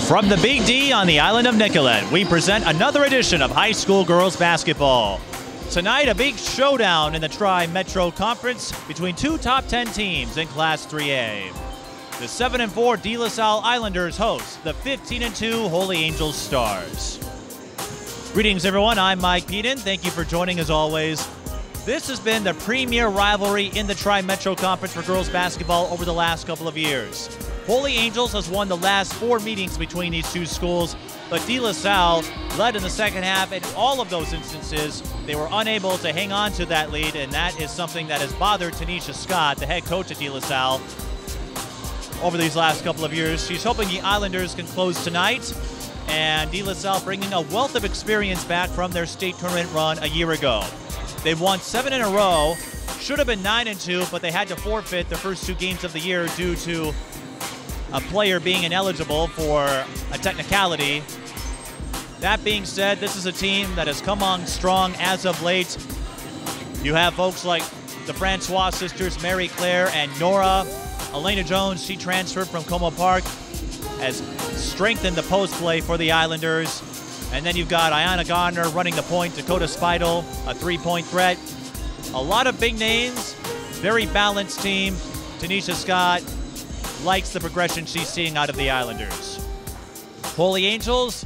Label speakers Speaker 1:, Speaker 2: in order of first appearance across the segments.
Speaker 1: From the Big D on the island of Nicolet, we present another edition of high school girls basketball. Tonight, a big showdown in the Tri-Metro Conference between two top 10 teams in Class 3A. The 7-4 DeLaSalle Islanders host the 15-2 Holy Angels Stars. Greetings, everyone. I'm Mike Peden. Thank you for joining as always. This has been the premier rivalry in the Tri-Metro Conference for girls basketball over the last couple of years. Holy Angels has won the last 4 meetings between these two schools, but DeLaSalle led in the second half. In all of those instances, they were unable to hang on to that lead, and that is something that has bothered Tanisha Scott, the head coach at DeLaSalle, over these last couple of years. She's hoping the Islanders can close tonight, and DeLaSalle bringing a wealth of experience back from their state tournament run a year ago. They've won 7 in a row, should have been 9-2, but they had to forfeit the first 2 games of the year due to a player being ineligible for a technicality. That being said, this is a team that has come on strong as of late. You have folks like the Francois sisters, Mary Claire and Nora. Elena Jones, she transferred from Como Park, has strengthened the post play for the Islanders. And then you've got Ayana Gardner running the point, Dakota Spidel, a 3-point threat. A lot of big names, very balanced team. Tanisha Scott likes the progression she's seeing out of the Islanders. Holy Angels,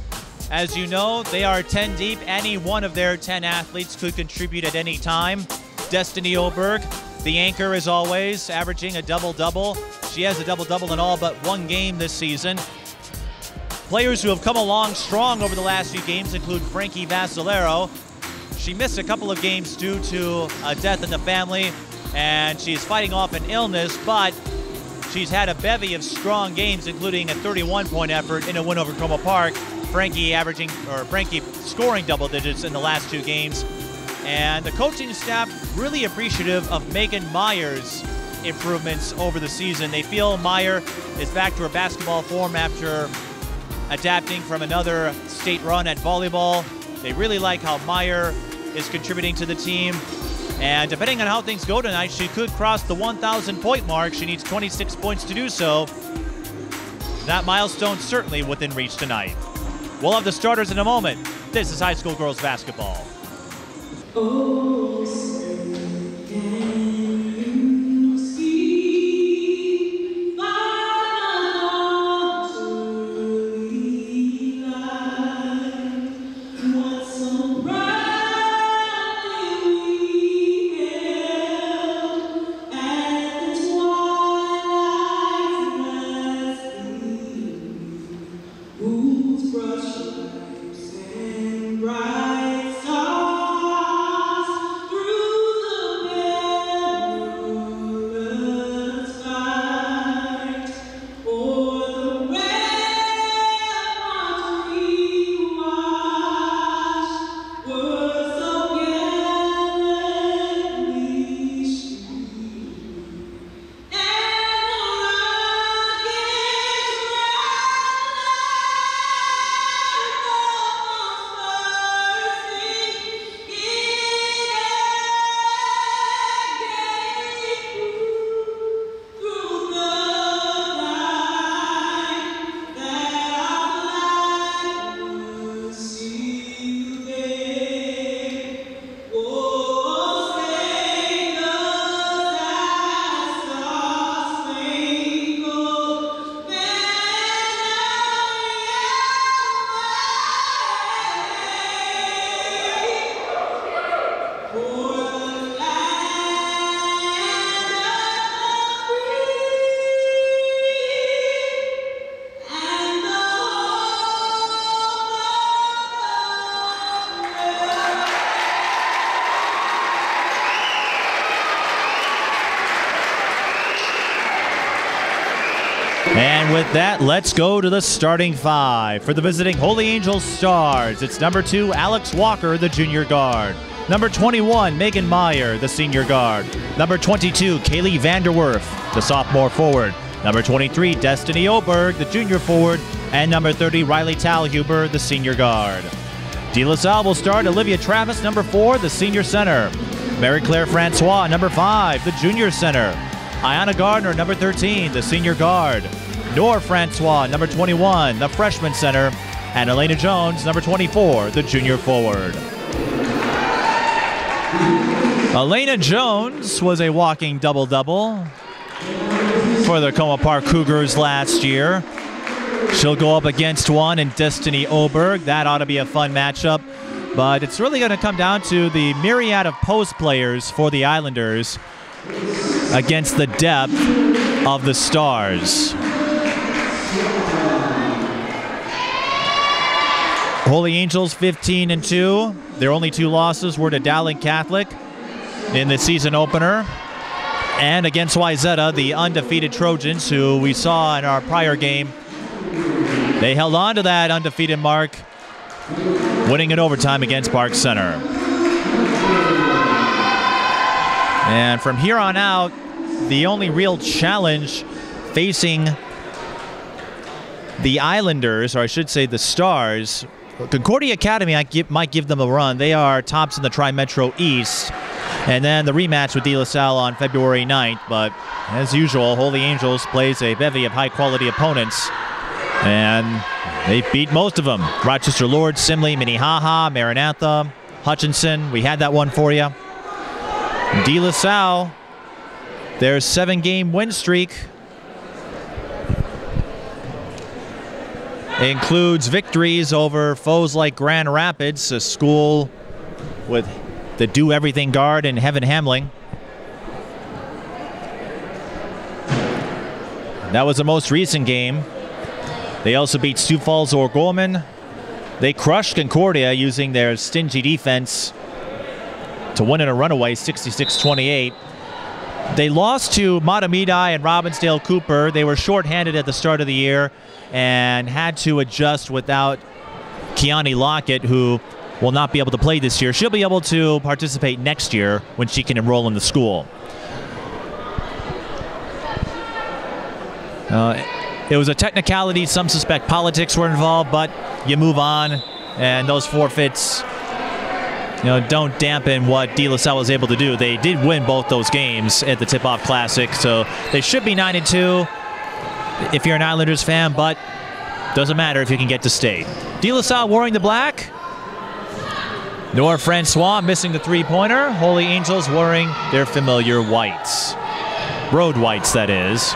Speaker 1: as you know, they are 10 deep. Any one of their 10 athletes could contribute at any time. Destiny Oberg, the anchor as always, averaging a double-double. She has a double-double in all but 1 game this season. Players who have come along strong over the last few games include Frankie Vassalero. She missed a couple of games due to a death in the family, and she's fighting off an illness, but she's had a bevy of strong games, including a 31-point effort in a win over Como Park. Frankie scoring double digits in the last 2 games. And the coaching staff really appreciative of Megan Meyer's improvements over the season. They feel Meyer is back to her basketball form after adapting from another state run at volleyball. They really like how Meyer is contributing to the team. And depending on how things go tonight, she could cross the 1,000-point mark. She needs 26 points to do so. That milestone certainly within reach tonight. We'll have the starters in a moment. This is high school girls basketball. And with that, let's go to the starting 5. For the visiting Holy Angels Stars, it's number 2, Alex Walker, the junior guard. Number 21, Megan Meyer, the senior guard. Number 22, Kaylee Vanderwerf, the sophomore forward. Number 23, Destiny Oberg, the junior forward. And number 30, Riley Talhuber, the senior guard. DeLaSalle will start Olivia Travis, number 4, the senior center. Mary Claire Francois, number 5, the junior center. Ayana Gardner, number 13, the senior guard. Nor Francois, number 21, the freshman center, and Elena Jones, number 24, the junior forward. Elena Jones was a walking double-double for the Como Park Cougars last year. She'll go up against one in Destiny Oberg. That ought to be a fun matchup. But it's really going to come down to the myriad of post players for the Islanders against the depth of the Stars. Holy Angels 15-2. Their only 2 losses were to Dowling Catholic in the season opener and against Wayzata, the undefeated Trojans, who we saw in our prior game. They held on to that undefeated mark, winning in overtime against Park Center. And from here on out, the only real challenge facing the Islanders, or I should say the Stars, Concordia Academy might give them a run. They are tops in the Tri-Metro East. And then the rematch with DeLaSalle on February 9th. But as usual, Holy Angels plays a bevy of high-quality opponents. And they beat most of them. Rochester Lord, Simley, Minnehaha, Maranatha, Hutchinson. We had that one for you. DeLaSalle, their 7-game win streak includes victories over foes like Grand Rapids, a school with the do-everything guard and Heaven Hamling. That was the most recent game. They also beat Sioux Falls O'Gorman. They crushed Concordia using their stingy defense to win in a runaway 66-28. They lost to Matamidi and Robbinsdale Cooper. They were shorthanded at the start of the year and had to adjust without Keani Lockett, who will not be able to play this year. She'll be able to participate next year when she can enroll in the school. It was a technicality. Some suspect politics were involved, but you move on, and those forfeits don't dampen what DeLaSalle was able to do. They did win both those games at the Tip-Off Classic, so they should be 9-2 if you're an Islanders fan, but doesn't matter if you can get to state. DeLaSalle wearing the black. Nor Francois missing the three-pointer. Holy Angels wearing their familiar whites. Road whites, that is.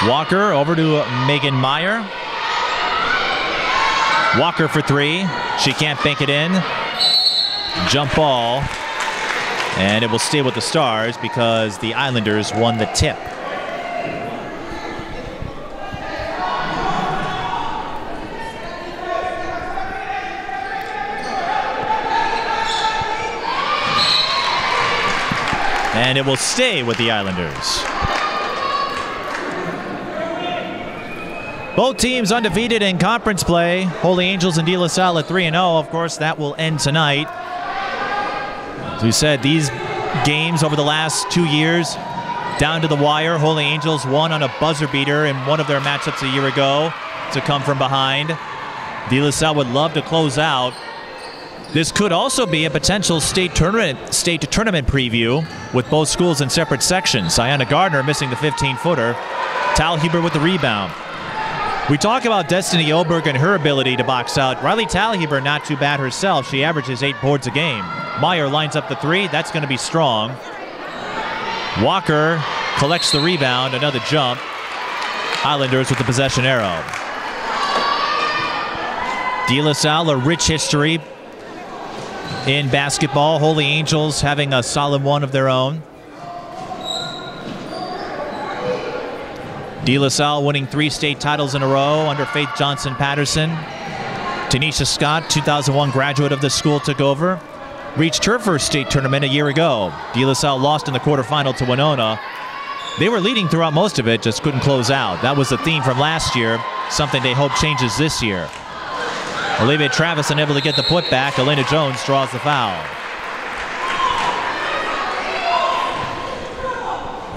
Speaker 1: Walker over to Megan Meyer. Walker for 3. She can't bank it in. Jump ball. And it will stay with the Stars because the Islanders won the tip. And it will stay with the Islanders. Both teams undefeated in conference play. Holy Angels and DeLaSalle at 3-0. Of course, that will end tonight. As we said, these games over the last 2 years, down to the wire. Holy Angels won on a buzzer beater in one of their matchups a year ago to come from behind. DeLaSalle would love to close out. This could also be a potential state tournament preview with both schools in separate sections. Ayanna Gardner missing the 15-footer. Talhuber with the rebound. We talk about Destiny Oberg and her ability to box out. Riley Talhuber not too bad herself. She averages 8 boards a game. Meyer lines up the 3. That's going to be strong. Walker collects the rebound. Another jump. Islanders with the possession arrow. DeLaSalle, a rich history in basketball. Holy Angels having a solid one of their own. DeLaSalle winning 3 state titles in a row under Faith Johnson-Patterson. Tanisha Scott, 2001 graduate of the school, took over. Reached her first state tournament a year ago. DeLaSalle lost in the quarterfinal to Winona. They were leading throughout most of it, just couldn't close out. That was the theme from last year, something they hope changes this year. Olivia Travis unable to get the putback. Elena Jones draws the foul.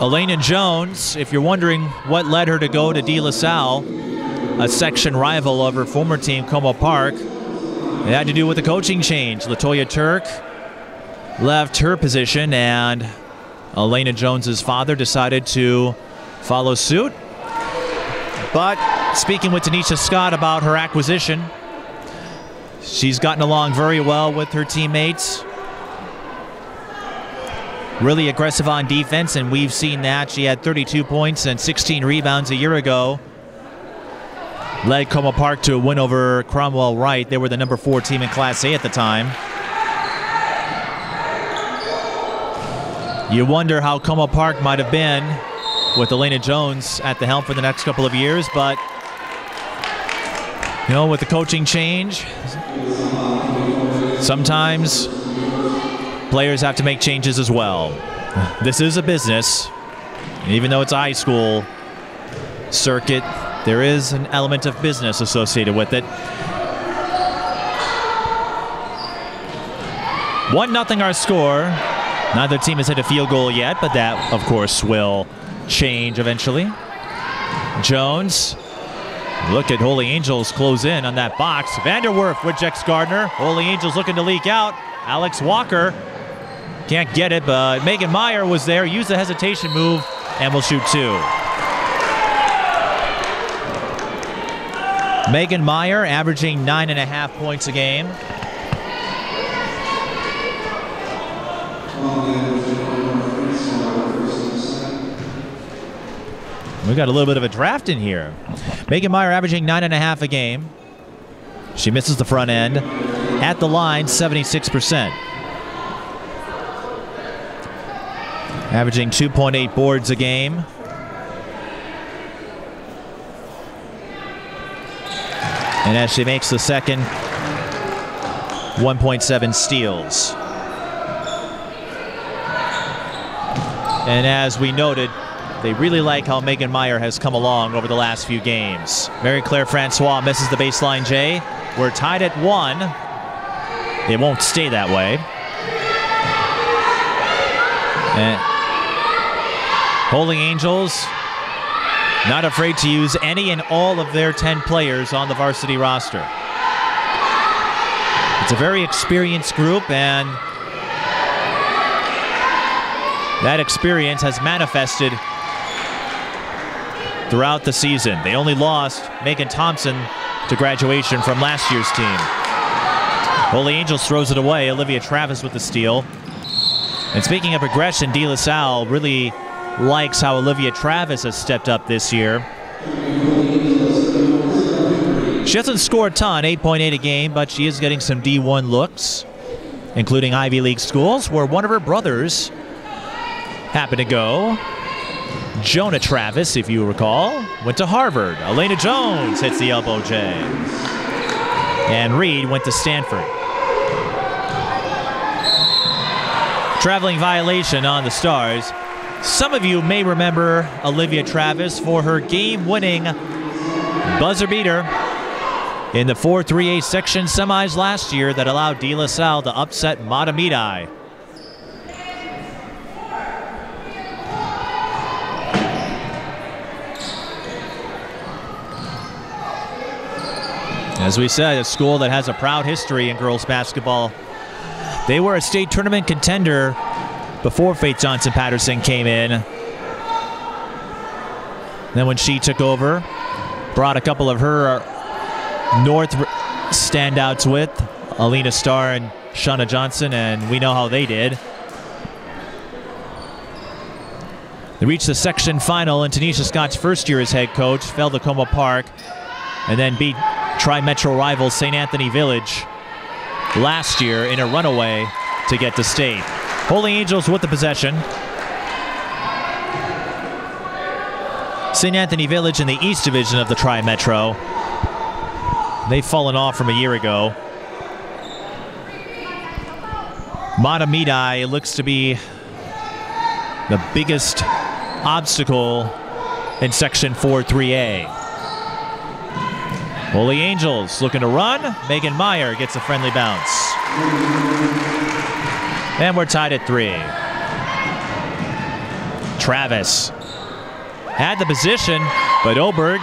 Speaker 1: Elena Jones, if you're wondering what led her to go to DeLaSalle, a section rival of her former team, Como Park, it had to do with the coaching change. LaToya Turk left her position, and Elena Jones's father decided to follow suit. But speaking with Tanisha Scott about her acquisition, she's gotten along very well with her teammates. Really aggressive on defense, and we've seen that. She had 32 points and 16 rebounds a year ago. Led Como Park to a win over Cromwell Wright. They were the number 4 team in Class A at the time. You wonder how Como Park might have been with Elena Jones at the helm for the next couple of years, but you know, with the coaching change, sometimes players have to make changes as well. This is a business. Even though it's a high school circuit, there is an element of business associated with it. 1-0 our score. Neither team has hit a field goal yet, but that, of course, will change eventually. Jones. Look at Holy Angels close in on that box. Vanderwerf with Jex Gardner. Holy Angels looking to leak out. Alex Walker can't get it, but Megan Meyer was there. Used the hesitation move and will shoot 2. Megan Meyer averaging 9.5 points a game. We got a little bit of a draft in here. Megan Meyer averaging 9.5 a game. She misses the front end. At the line, 76%. Averaging 2.8 boards a game. And as she makes the second, 1.7 steals. And as we noted, they really like how Megan Meyer has come along over the last few games. Mary Claire Francois misses the baseline J. We're tied at 1. It won't stay that way. And Holy Angels not afraid to use any and all of their 10 players on the varsity roster. It's a very experienced group, and that experience has manifested throughout the season. They only lost Megan Thompson to graduation from last year's team. Holy Angels throws it away. Olivia Travis with the steal. And speaking of progression, DeLaSalle really likes how Olivia Travis has stepped up this year. She hasn't scored a ton, 8.8 a game, but she is getting some D1 looks, including Ivy League schools, where one of her brothers happened to go. Jonah Travis, if you recall, went to Harvard. Elena Jones hits the elbow J. And Reed went to Stanford. Traveling violation on the Stars. Some of you may remember Olivia Travis for her game-winning buzzer beater in the 4-3A section semis last year that allowed DeLaSalle to upset Matamidi. As we said, a school that has a proud history in girls basketball. They were a state tournament contender before Faith Johnson-Patterson came in. Then when she took over, brought a couple of her North standouts with Alina Starr and Shauna Johnson, and we know how they did. They reached the section final in Tanisha Scott's first year as head coach, fell to Como Park, and then beat Tri-Metro rival St. Anthony Village last year in a runaway to get to state. Holy Angels with the possession. St. Anthony Village in the East Division of the Tri-Metro. They've fallen off from a year ago. Matamidi looks to be the biggest obstacle in Section 4-3A. Holy Angels looking to run. Megan Meyer gets a friendly bounce. And we're tied at 3. Travis had the position, but Oberg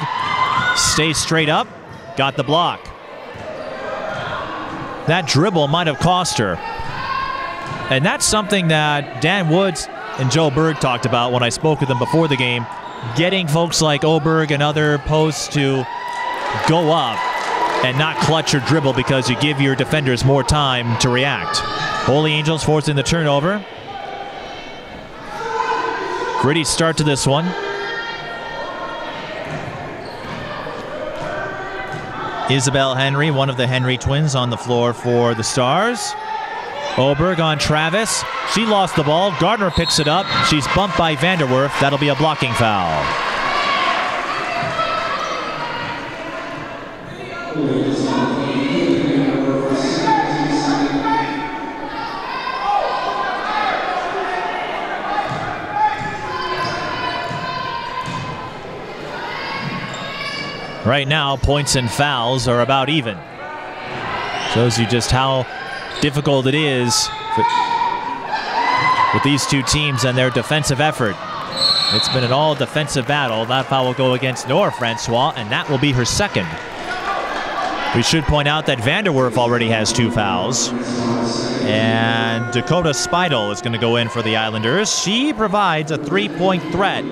Speaker 1: stays straight up, got the block. That dribble might have cost her. And that's something that Dan Woods and Joe Berg talked about when I spoke with them before the game. getting folks like Oberg and other posts to go up and not clutch or dribble because you give your defenders more time to react. Holy Angels forcing the turnover. Gritty start to this one. Isabel Henry, one of the Henry twins, on the floor for the Stars. Oberg on Travis. She lost the ball. Gardner picks it up. She's bumped by Vanderwerf. That'll be a blocking foul. Right now, points and fouls are about even. Shows you just how difficult it is with these two teams and their defensive effort. It's been an all-defensive battle. That foul will go against Nora Francois, and that will be her second. We should point out that Vanderwerf already has 2 fouls. And Dakota Speidel is going to go in for the Islanders. She provides a 3-point threat.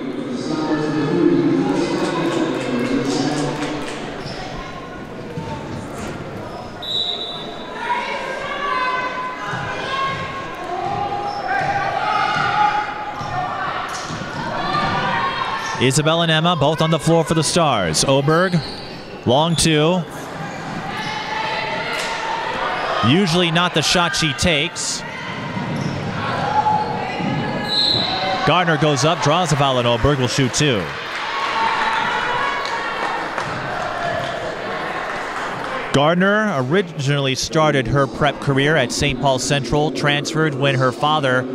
Speaker 1: Isabel and Emma both on the floor for the Stars. Oberg, long 2. Usually not the shot she takes. Gardner goes up, draws a foul, and Oberg will shoot 2. Gardner originally started her prep career at St. Paul Central, transferred when her father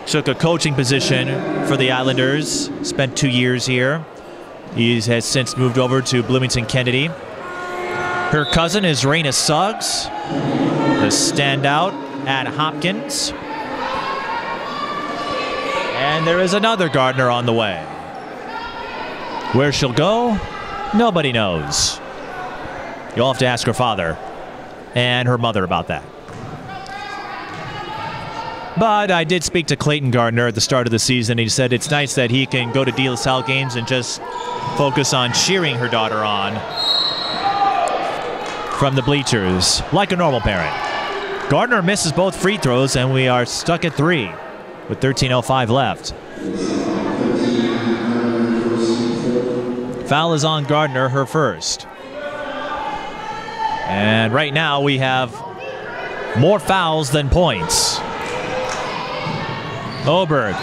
Speaker 1: took a coaching position for the Islanders, spent 2 years here. He has since moved over to Bloomington Kennedy. Her cousin is Raina Suggs, the standout at Hopkins. And there is another Gardner on the way. Where she'll go, nobody knows. You'll have to ask her father and her mother about that. But I did speak to Clayton Gardner at the start of the season. He said it's nice that he can go to DeLaSalle games and just focus on cheering her daughter on from the bleachers, like a normal parent. Gardner misses both free throws, and we are stuck at 3 with 13:05 left. Foul is on Gardner, her first. And right now we have more fouls than points. Oberg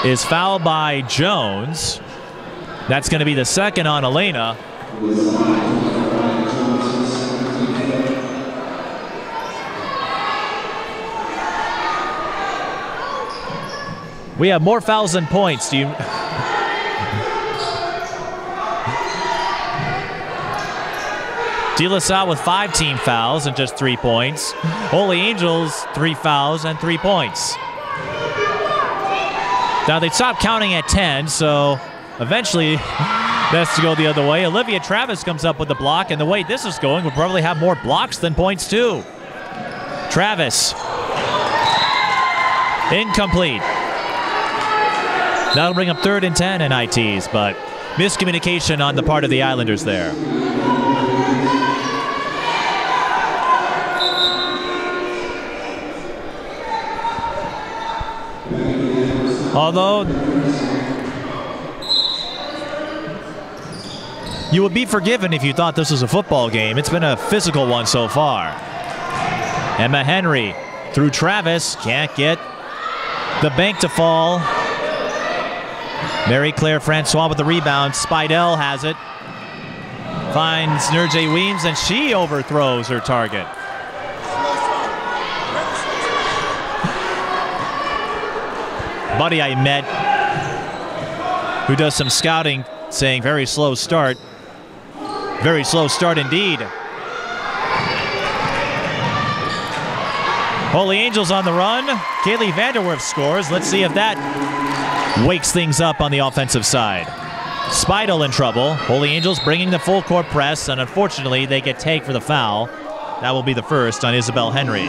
Speaker 1: is fouled by Jones. That's going to be the second on Elena. We have more fouls than points. Do you... DeLaSalle with 5 team fouls and just 3 points. Holy Angels, 3 fouls and 3 points. Now they stopped counting at 10, so eventually that's to go the other way. Olivia Travis comes up with the block, and the way this is going, we'll probably have more blocks than points too. Travis. Incomplete. That'll bring up 3rd and 10 in ITs, but miscommunication on the part of the Islanders there. Although you would be forgiven if you thought this was a football game. It's been a physical one so far. Emma Henry through Travis, can't get the bank to fall. Mary Claire Francois with the rebound. Speidel has it. Finds Nerjay Weems, and she overthrows her target. Buddy I met, who does some scouting, saying very slow start. Very slow start indeed. Holy Angels on the run. Kaylee Vanderwerf scores. Let's see if that wakes things up on the offensive side. Speidel in trouble. Holy Angels bringing the full court press, and unfortunately they get tagged for the foul. That will be the first on Isabel Henry.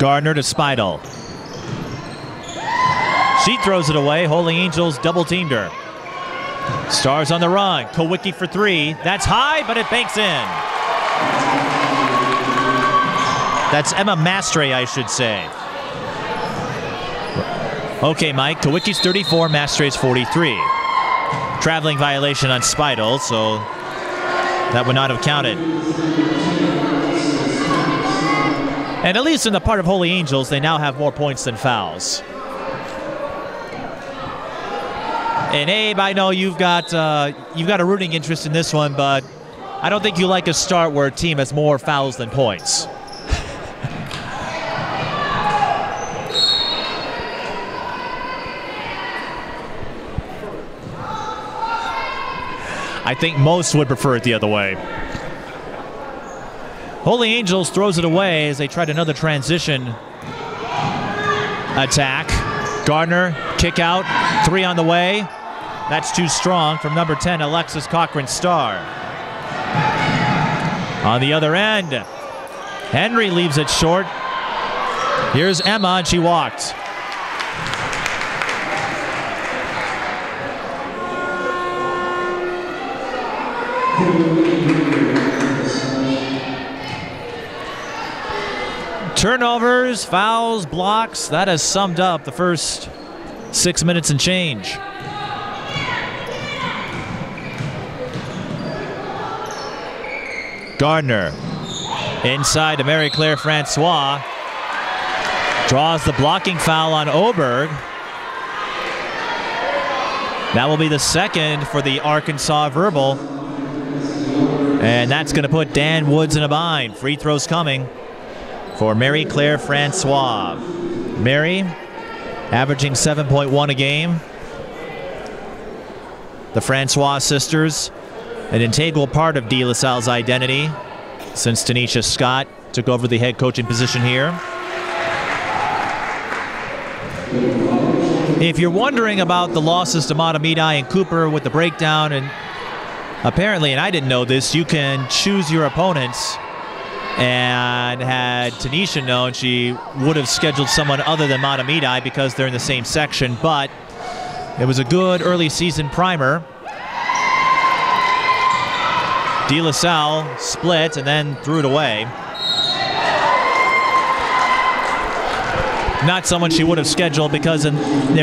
Speaker 1: Gardner to Speidel. She throws it away. Holy Angels double-teamed her. Stars on the run. Kowicki for three. That's high, but it banks in. That's Emma Mastre, I should say. Okay, Mike. Kowicki's 34, Mastre's 43. Traveling violation on Speidel, so that would not have counted. And at least in the part of Holy Angels, they now have more points than fouls. And Abe, I know you've got a rooting interest in this one, but I don't think you like a start where a team has more fouls than points. I think most would prefer it the other way. Holy Angels throws it away as they tried another transition attack. Gardner, kick out, three on the way. That's too strong from number 10, Alexis Cochran-Starr. On the other end, Henry leaves it short. Here's Emma, and she walked. Turnovers, fouls, blocks, that has summed up the first 6 minutes and change. Gardner inside to Mary Claire Francois. Draws the blocking foul on Oberg. That will be the second for the Arkansas Verbal. And that's going to put Dan Woods in a bind. Free throws coming for Mary Claire Francois. Mary averaging 7.1 a game. The Francois sisters, an integral part of DeLaSalle's identity since Tanisha Scott took over the head coaching position here. If you're wondering about the losses to Mahtomedi and Cooper with the breakdown, and apparently, and I didn't know this, you can choose your opponents. And had Tanisha known, she would have scheduled someone other than Mahtomedi because they're in the same section, but it was a good early season primer. DeLaSalle split and then threw it away. Not someone she would have scheduled because they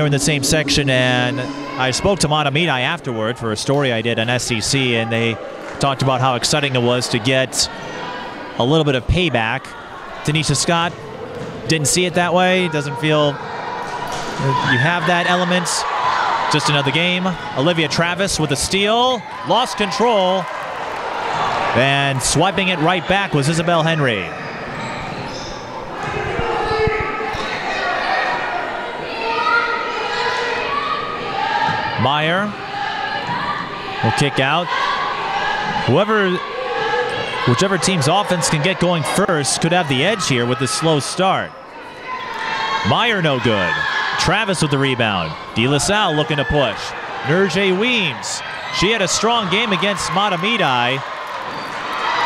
Speaker 1: were in the same section, and I spoke to Mahtomedi afterward for a story I did on SEC, and they talked about how exciting it was to get a little bit of payback. Tanisha Scott didn't see it that way. Doesn't feel you have that element. Just another game. Olivia Travis with a steal. Lost control. And swiping it right back was Isabel Henry. Meyer will kick out. Whichever team's offense can get going first could have the edge here with this slow start. Meyer no good. Travis with the rebound. DeLaSalle looking to push. Nurje Weems. She had a strong game against Mahtomedi.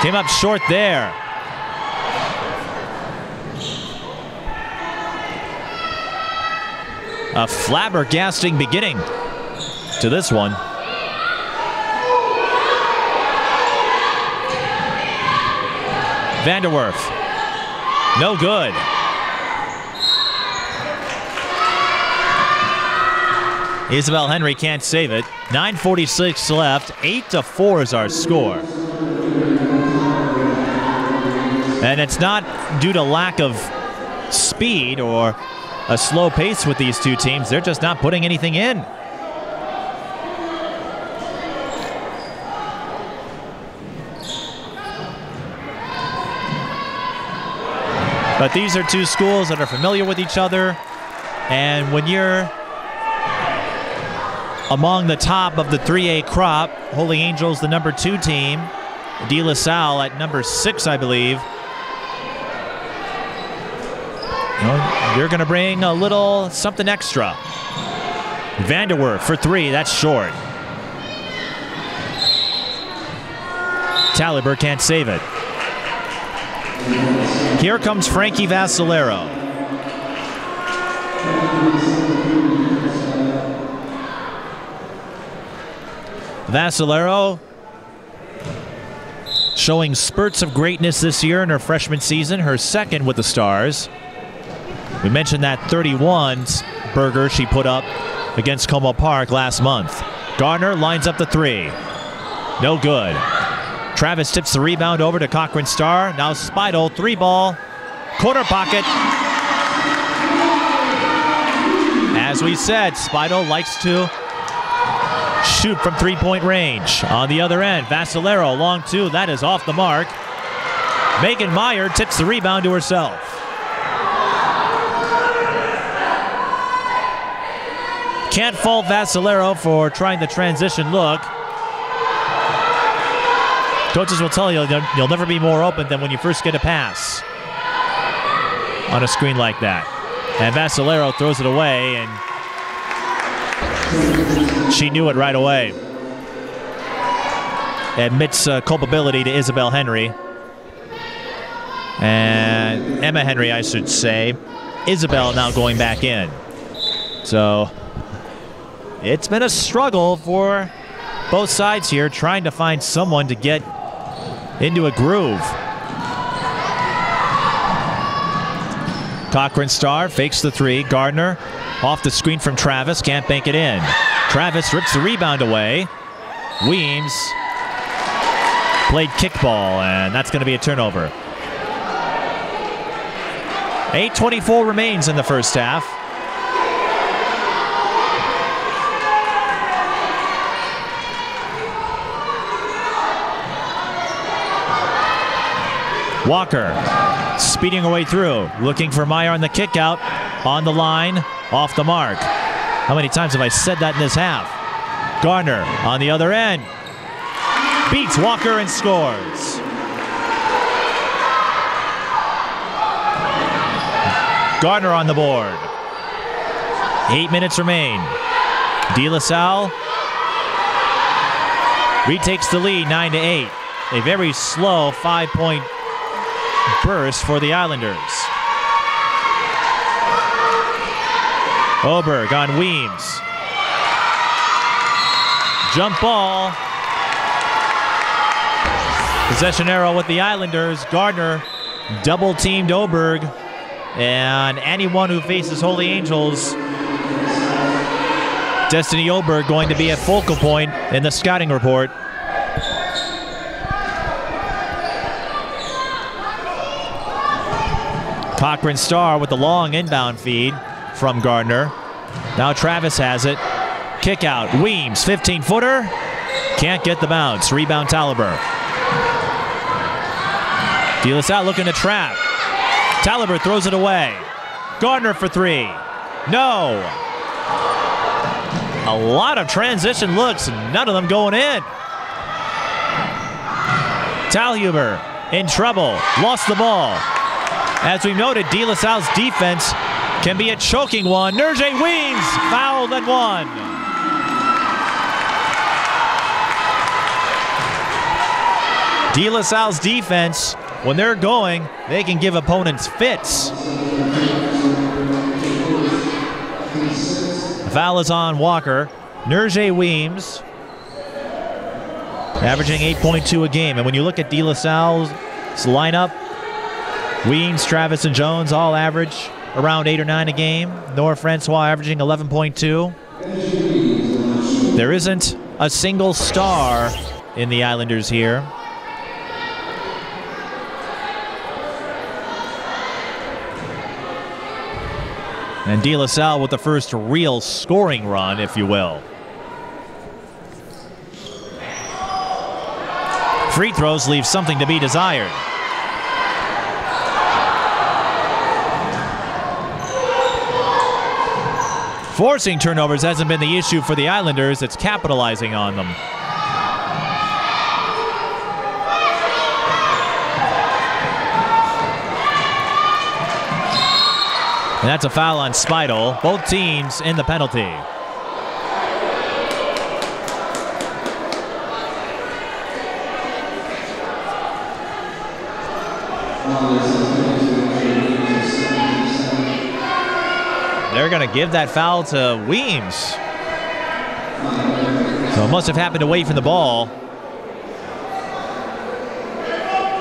Speaker 1: Came up short there. A flabbergasting beginning to this one. Vanderwerf. No good. Isabel Henry can't save it. 9:46 left. 8-4 is our score. And it's not due to lack of speed or a slow pace with these two teams. They're just not putting anything in. But these are two schools that are familiar with each other. And when you're among the top of the 3A crop, Holy Angels, the number 2 team, DeLaSalle at number 6, I believe. You're going to bring a little something extra. Vanderwerf for 3, that's short. Taliber can't save it. Here comes Frankie Vassalero. Vassalero showing spurts of greatness this year in her freshman season, her second with the Stars. We mentioned that 31 burger she put up against Como Park last month. Gardner lines up the three. No good. Travis tips the rebound over to Cochran Starr. Now Spidel, three ball, corner pocket. As we said, Spidel likes to shoot from three-point range. On the other end, Vassalero, long two, that is off the mark. Megan Meyer tips the rebound to herself. Can't fault Vassalero for trying the transition look. Coaches will tell you you'll never be more open than when you first get a pass on a screen like that. And Vassalero throws it away, and she knew it right away. Admits culpability to Isabel Henry. And Emma Henry, I should say. Isabel now going back in. So it's been a struggle for both sides here, trying to find someone to get into a groove. Cochran Starr fakes the three. Gardner off the screen from Travis, can't bank it in. Travis rips the rebound away. Weems played kickball, and that's going to be a turnover. 8:24 remains in the first half. Walker speeding her way through, looking for Meyer on the kick out, on the line, off the mark. How many times have I said that in this half? Gardner on the other end, beats Walker and scores. Gardner on the board. 8 minutes remain. DeLaSalle retakes the lead 9-8. A very slow 5-point burst for the Islanders. Oberg on Weems. Jump ball. Possession arrow with the Islanders. Gardner double-teamed Oberg. And anyone who faces Holy Angels, Destiny Oberg going to be a focal point in the scouting report. Cochran Starr with the long inbound feed from Gardner. Now Travis has it. Kick out. Weems, 15-footer. Can't get the bounce. Rebound Taliber. DeLaSalle looking to trap. Taliber throws it away. Gardner for three. No. A lot of transition looks, none of them going in. Talhuber in trouble. Lost the ball. As we've noted, DeLaSalle's defense can be a choking one. Nerje Weems fouled and one. DeLaSalle's defense, when they're going, they can give opponents fits. The foul is on Walker. Nerje Weems averaging 8.2 a game. And when you look at DeLaSalle's lineup, Weems, Travis, and Jones all average around 8 or 9 a game. Nora Francois averaging 11.2. There isn't a single star in the Islanders here. And DeLaSalle with the first real scoring run, if you will. Free throws leave something to be desired. Forcing turnovers hasn't been the issue for the Islanders. It's capitalizing on them. And that's a foul on Spidel. Both teams in the penalty. they're going to give that foul to Weems. So it must have happened away from the ball.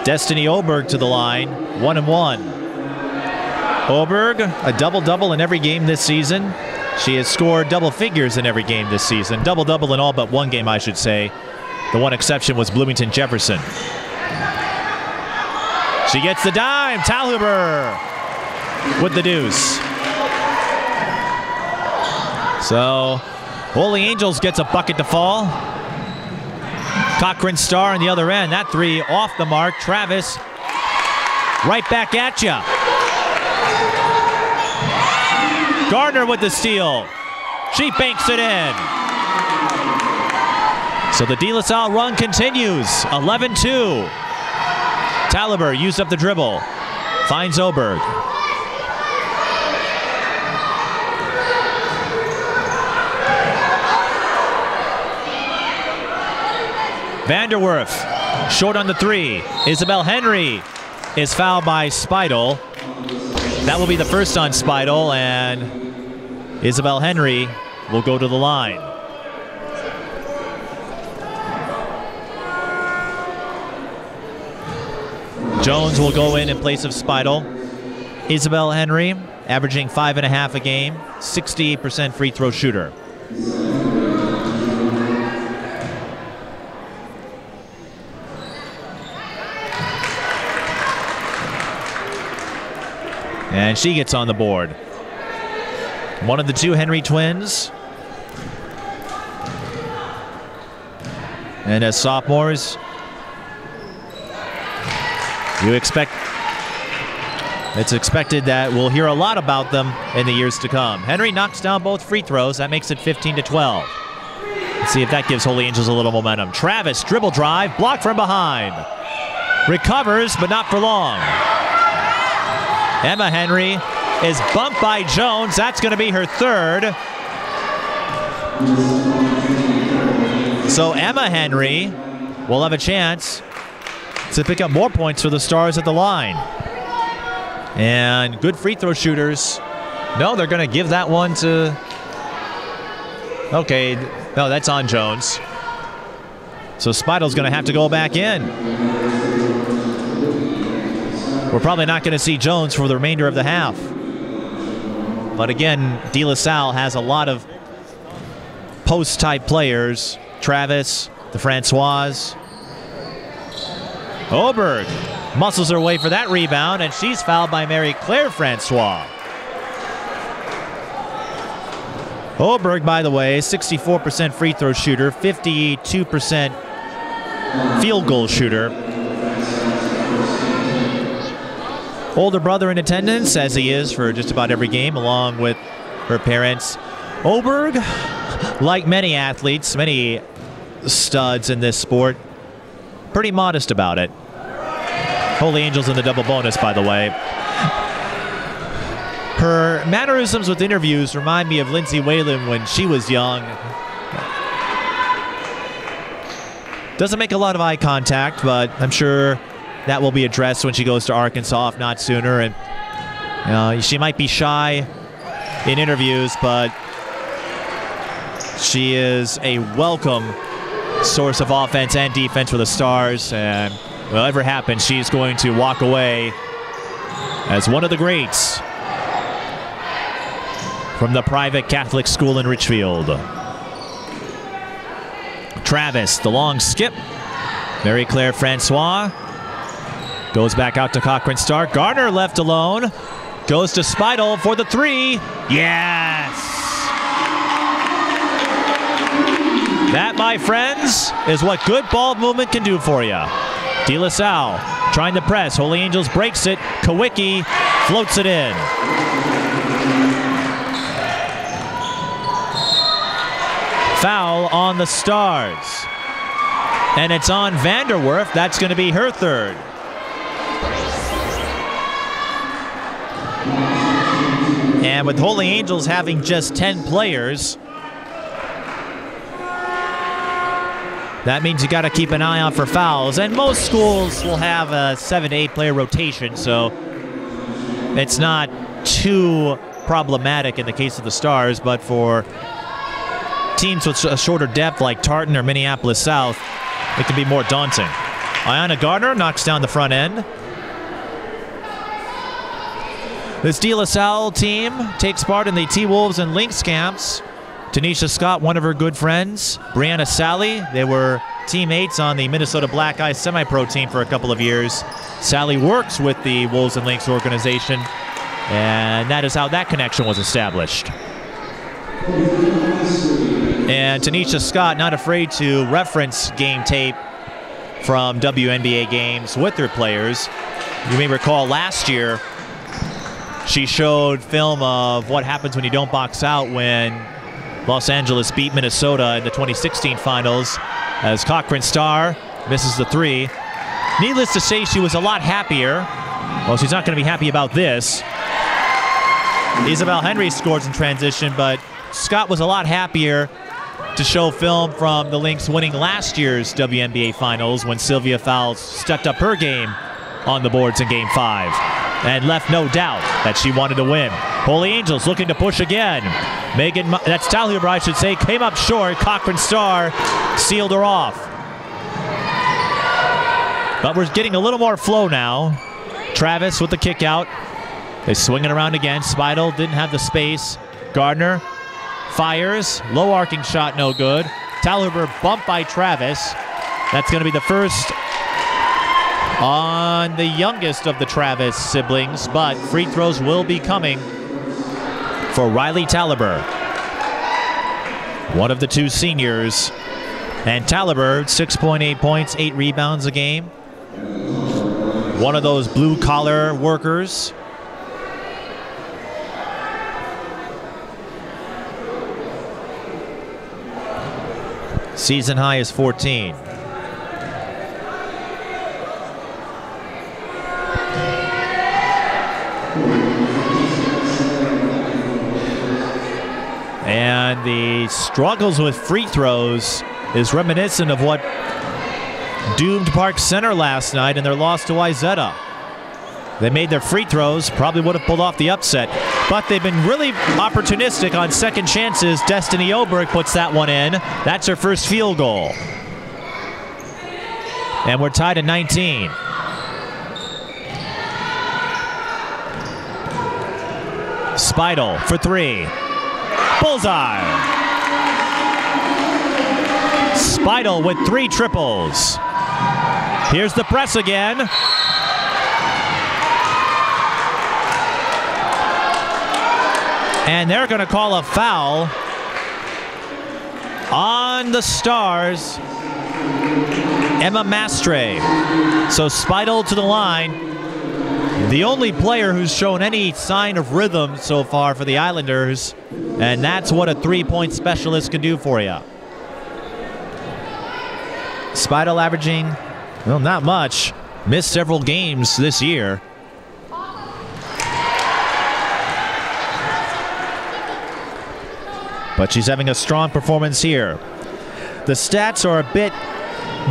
Speaker 1: Destiny Oberg to the line, 1-1. Oberg, a double-double in every game this season. She has scored double figures in every game this season. Double-double in all but one game, I should say. The one exception was Bloomington Jefferson. She gets the dime. Talhuber with the deuce. So Holy Angels gets a bucket to fall. Cochran Star on the other end. That three off the mark. Travis right back at ya. Gardner with the steal. She banks it in. So the DeLaSalle run continues. 11-2. Talhuber used up the dribble. Finds Oberg. Vanderwerf, short on the three. Isabel Henry is fouled by Speidel. That will be the first on Speidel, and Isabel Henry will go to the line. Jones will go in place of Speidel. Isabel Henry, averaging 5.5 a game, 68% free throw shooter. And she gets on the board. One of the two Henry twins. And as sophomores, it's expected that we'll hear a lot about them in the years to come. Henry knocks down both free throws. That makes it 15-12. Let's see if that gives Holy Angels a little momentum. Travis, dribble drive, blocked from behind. Recovers, but not for long. Emma Henry is bumped by Jones. That's going to be her third. So Emma Henry will have a chance to pick up more points for the Stars at the line. And good free throw shooters. No, they're going to give that one to... Okay, no, that's on Jones. So Speidel's going to have to go back in. We're probably not going to see Jones for the remainder of the half. But again, DeLaSalle has a lot of post-type players. Travis, the Francoise. Oberg muscles her way for that rebound, and she's fouled by Mary Claire Francois. Oberg, by the way, 64% free throw shooter, 52% field goal shooter. Older brother in attendance, as he is for just about every game, along with her parents. Oberg, like many athletes, many studs in this sport, pretty modest about it. Holy Angels in the double bonus, by the way. Her mannerisms with interviews remind me of Lindsay Whalen when she was young. Doesn't make a lot of eye contact, but I'm sure that will be addressed when she goes to Arkansas, if not sooner. And she might be shy in interviews, but she is a welcome source of offense and defense for the Stars. And whatever happens, she's going to walk away as one of the greats from the private Catholic school in Richfield. Travis, the long skip. Mary Claire Francois goes back out to Cochran Star. Garner left alone. Goes to Speidel for the three. Yes! That, my friends, is what good ball movement can do for you. DeLaSalle trying to press. Holy Angels breaks it. Kowicki floats it in. Foul on the Stars. And it's on Vanderwerf. That's going to be her third. And with Holy Angels having just 10 players, that means you got to keep an eye out for fouls. And most schools will have a 7 to 8 player rotation, so it's not too problematic in the case of the Stars, but for teams with a shorter depth like Tartan or Minneapolis South, it can be more daunting. Ayanna Gardner knocks down the front end. This DeLaSalle team takes part in the T-Wolves and Lynx camps. Tanisha Scott, one of her good friends. Brianna Sally, they were teammates on the Minnesota Black Ice semi-pro team for a couple of years. Sally works with the Wolves and Lynx organization, and that is how that connection was established. And Tanisha Scott, not afraid to reference game tape from WNBA games with their players. You may recall last year, she showed film of what happens when you don't box out when Los Angeles beat Minnesota in the 2016 finals as Cochran Starr misses the three. Needless to say, she was a lot happier. Well, she's not going to be happy about this. Isabel Henry scores in transition, but Scott was a lot happier to show film from the Lynx winning last year's WNBA finals when Sylvia Fowles stepped up her game on the boards in Game 5 and left no doubt that she wanted to win. Holy Angels looking to push again. That's Talhuber, I should say, came up short. Cochran Starr sealed her off. But we're getting a little more flow now. Travis with the kick out. They swing it around again. Speidel didn't have the space. Gardner fires. Low arcing shot, no good. Talhuber bumped by Travis. That's going to be the first on the youngest of the Travis siblings, but free throws will be coming for Riley Talhuber, one of the two seniors. And Talhuber, 6.8 points, 8 rebounds a game. One of those blue-collar workers. Season high is 14. And the struggles with free throws is reminiscent of what doomed Park Center last night in their loss to Wayzata. They made their free throws, probably would have pulled off the upset, but they've been really opportunistic on second chances. Destiny Oberg puts that one in. That's her first field goal. And we're tied at 19. Speidel for three. Bullseye. Speidel with 3 triples. Here's the press again. And they're going to call a foul on the Stars. Emma Mastre. So Speidel to the line. The only player who's shown any sign of rhythm so far for the Islanders. And that's what a 3-point specialist can do for you. Speidel averaging, well, not much. Missed several games this year. But she's having a strong performance here. The stats are a bit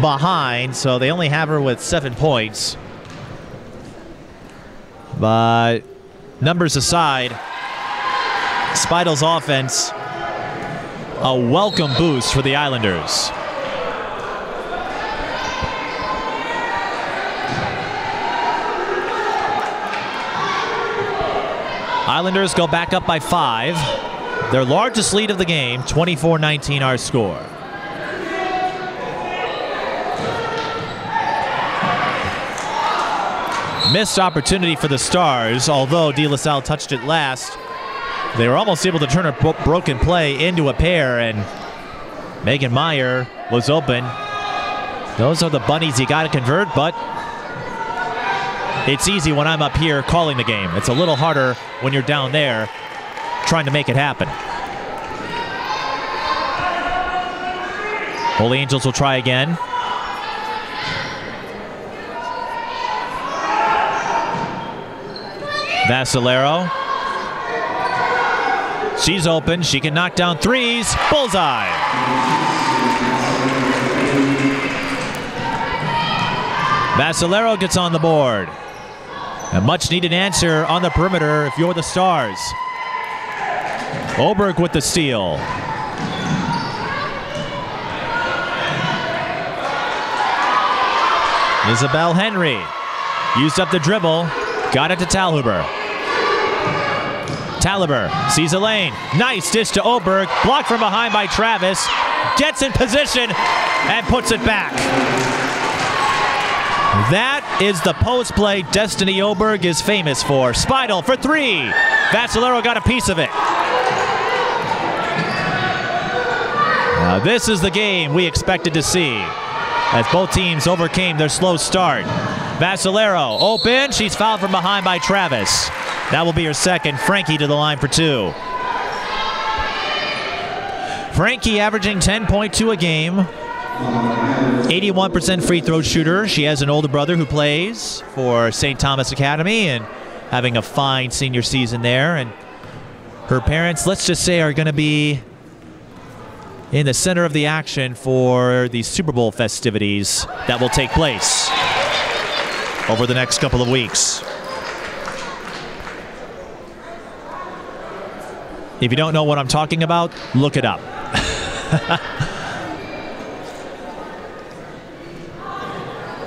Speaker 1: behind, so they only have her with 7 points. But numbers aside, Speidel's offense, a welcome boost for the Islanders. Islanders go back up by 5. Their largest lead of the game, 24-19 our score. Missed opportunity for the Stars, although DeLaSalle touched it last. They were almost able to turn a broken play into a pair, and Megan Meyer was open. Those are the bunnies you got to convert, but it's easy when I'm up here calling the game. It's a little harder when you're down there trying to make it happen. Holy Angels will try again. Vassalero. She's open. She can knock down threes. Bullseye. Vassalero gets on the board. A much needed answer on the perimeter if you're the Stars. Oberg with the steal. Isabel Henry used up the dribble, got it to Talhuber. Talhuber sees a lane. Nice dish to Oberg, blocked from behind by Travis. Gets in position and puts it back. That is the post play Destiny Oberg is famous for. Spidel for three. Vassalero got a piece of it. Now this is the game we expected to see, as both teams overcame their slow start. Vassalero open. She's fouled from behind by Travis. That will be her second. Frankie to the line for two. Frankie averaging 10.2 a game. 81% free throw shooter. She has an older brother who plays for St. Thomas Academy and having a fine senior season there. And her parents, let's just say, are going to be in the center of the action for the Super Bowl festivities that will take place over the next couple of weeks. If you don't know what I'm talking about, look it up.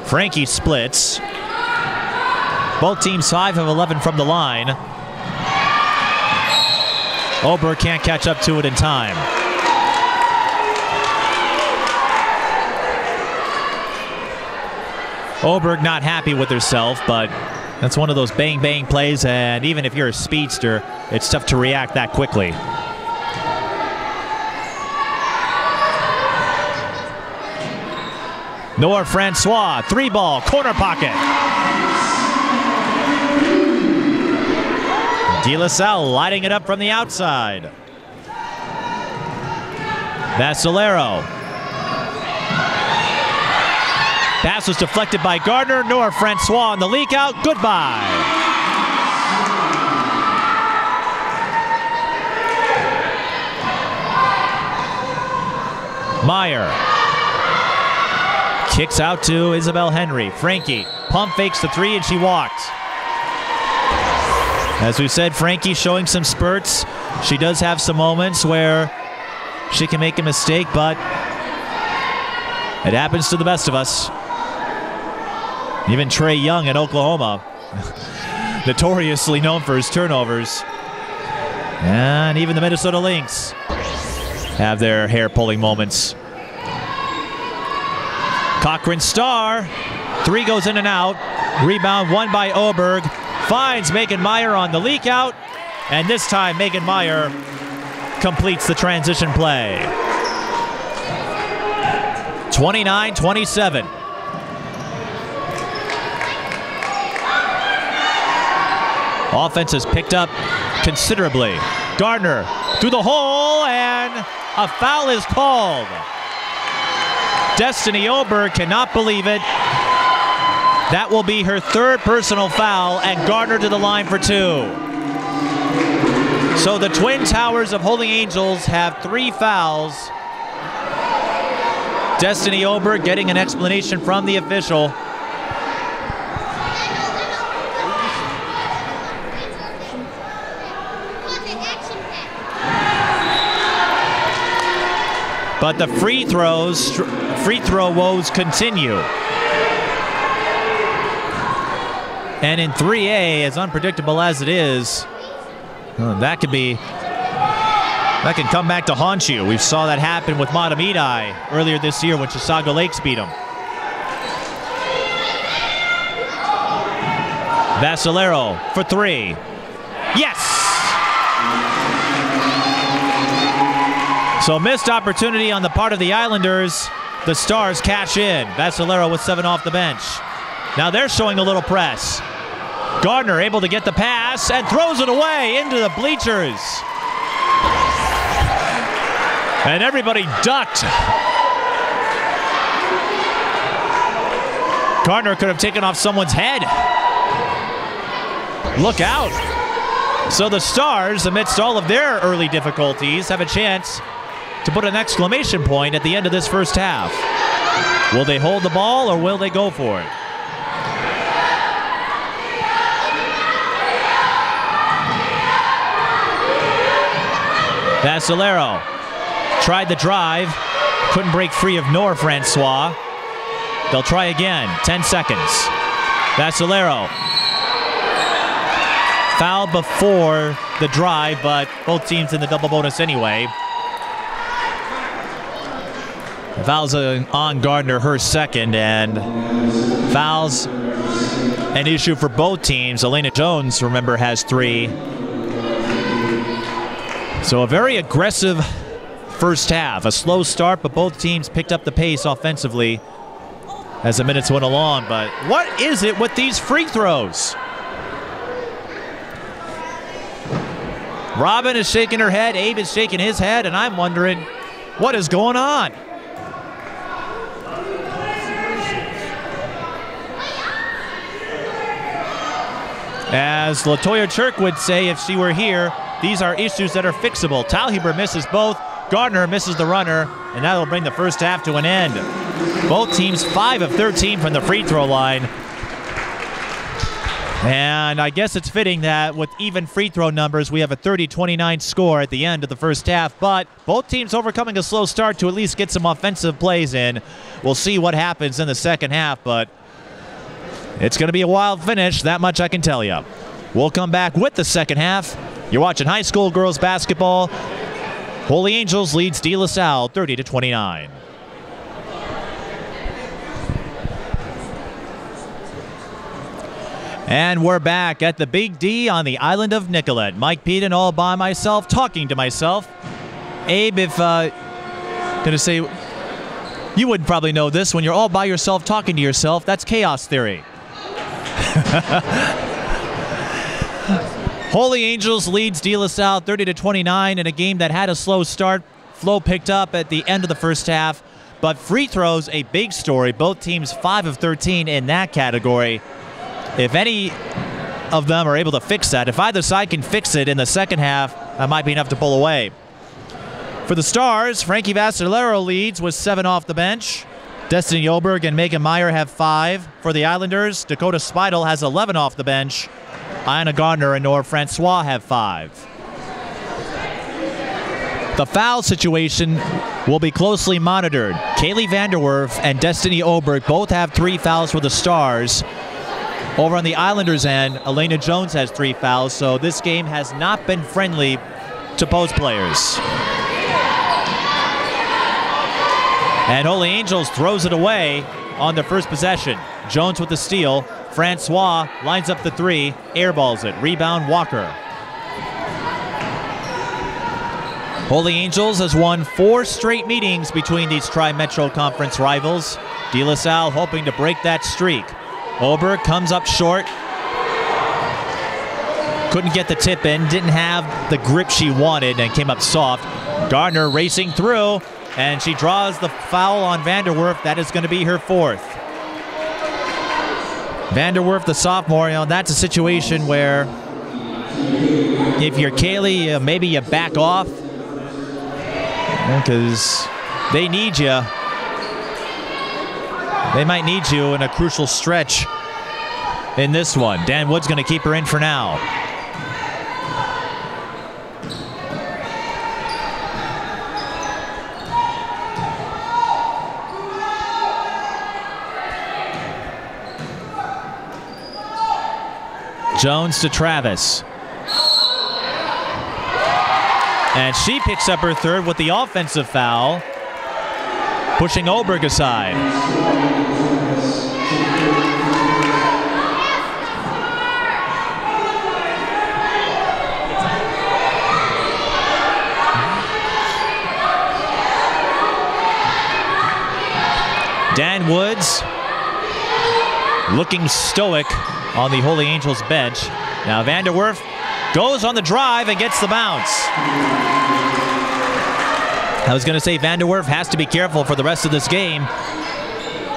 Speaker 1: Frankie splits. Both teams 5 of 11 from the line. Oberg can't catch up to it in time. Oberg not happy with herself, but that's one of those bang-bang plays, and even if you're a speedster, it's tough to react that quickly. Nora Francois, three ball, corner pocket. DeLaSalle lighting it up from the outside. Vassalero. Pass was deflected by Gardner. Nora Francois on the leak out. Goodbye. Meyer kicks out to Isabel Henry. Frankie pump fakes the three and she walked. As we said, Frankie showing some spurts. She does have some moments where she can make a mistake, but it happens to the best of us. Even Trey Young in Oklahoma, notoriously known for his turnovers. And even the Minnesota Lynx have their hair-pulling moments. Cochran Star, three goes in and out. Rebound won by Oberg. Finds Megan Meyer on the leak out. And this time Megan Meyer completes the transition play. 29-27. Offense has picked up considerably. Gardner through the hole, and a foul is called. Destiny Oberg cannot believe it. That will be her third personal foul, and Gardner to the line for two. So the Twin Towers of Holy Angels have 3 fouls. Destiny Oberg getting an explanation from the official. But the free throw woes continue. And in 3A, as unpredictable as it is, that can come back to haunt you. We saw that happen with Matamidi earlier this year when Chisago Lakes beat them. Vassalero for three. Yes! So missed opportunity on the part of the Islanders. The Stars cash in. Vassalero with 7 off the bench. Now they're showing a little press. Gardner able to get the pass and throws it away into the bleachers. And everybody ducked. Gardner could have taken off someone's head. Look out. So the Stars, amidst all of their early difficulties, have a chance to put an exclamation point at the end of this first half. Will they hold the ball or will they go for it? Vassalero tried the drive, couldn't break free of Nor Francois. They'll try again, 10 seconds. Vassalero fouled before the drive, but both teams in the double bonus anyway. Fouls on Gardner, her second, and fouls an issue for both teams. Elena Jones, remember, has 3. So a very aggressive first half. A slow start, but both teams picked up the pace offensively as the minutes went along. But what is it with these free throws? Robin is shaking her head, Abe is shaking his head, and I'm wondering what is going on. As LaToya Chirk would say if she were here, these are issues that are fixable. Talhuber misses both, Gardner misses the runner, and that will bring the first half to an end. Both teams 5 of 13 from the free throw line. And I guess it's fitting that with even free throw numbers, we have a 30-29 score at the end of the first half. But both teams overcoming a slow start to at least get some offensive plays in. We'll see what happens in the second half, but it's going to be a wild finish, that much I can tell you. We'll come back with the second half. You're watching high school girls basketball. Holy Angels leads DeLaSalle 30-29. And we're back at the Big D on the island of Nicollet. Mike Peden all by myself, talking to myself. Abe, if gonna say, you would probably know this, when you're all by yourself talking to yourself, that's chaos theory. Holy Angels leads DeLaSalle 30-29 in a game that had a slow start. Flow picked up at the end of the first half, but free throws, a big story. Both teams 5 of 13 in that category. If any of them are able to fix that, if either side can fix it in the second half, that might be enough to pull away. For the Stars, Frankie Vassalero leads with 7 off the bench. Destiny Oberg and Megan Meyer have 5. For the Islanders, Dakota Speidel has 11 off the bench. Iana Gardner and Nora Francois have 5. The foul situation will be closely monitored. Kaylee Vanderwerf and Destiny Oberg both have 3 fouls for the Stars. Over on the Islanders' end, Elena Jones has 3 fouls, so this game has not been friendly to post players. And Holy Angels throws it away on their first possession. Jones with the steal. Francois lines up the 3, airballs it. Rebound, Walker. Holy Angels has won 4 straight meetings between these Tri-Metro Conference rivals. DeLaSalle hoping to break that streak. Oberg comes up short. Couldn't get the tip in, didn't have the grip she wanted, and came up soft. Gardner racing through, and she draws the foul on Vanderwerf. That is going to be her 4th. Vanderwerf, the sophomore, that's a situation where if you're Kaylee, maybe you back off because they need you. They might need you in a crucial stretch in this one. Dan Wood's going to keep her in for now. Jones to Travis. And she picks up her 3rd with the offensive foul, pushing Oberg aside. Dan Woods looking stoic on the Holy Angels bench. Now Vanderwerf goes on the drive and gets the bounce. I was going to say Vanderwerf has to be careful for the rest of this game,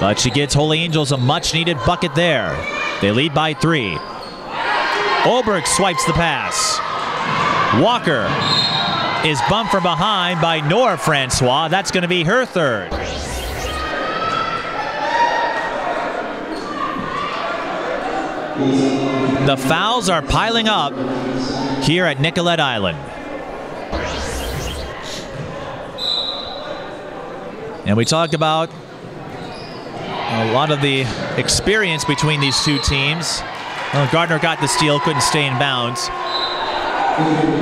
Speaker 1: but she gets Holy Angels a much-needed bucket there. They lead by 3. Oberg swipes the pass. Walker is bumped from behind by Nora Francois. That's going to be her 3rd. The fouls are piling up here at Nicollet Island. And we talked about a lot of the experience between these two teams. Well, Gardner got the steal, couldn't stay in bounds.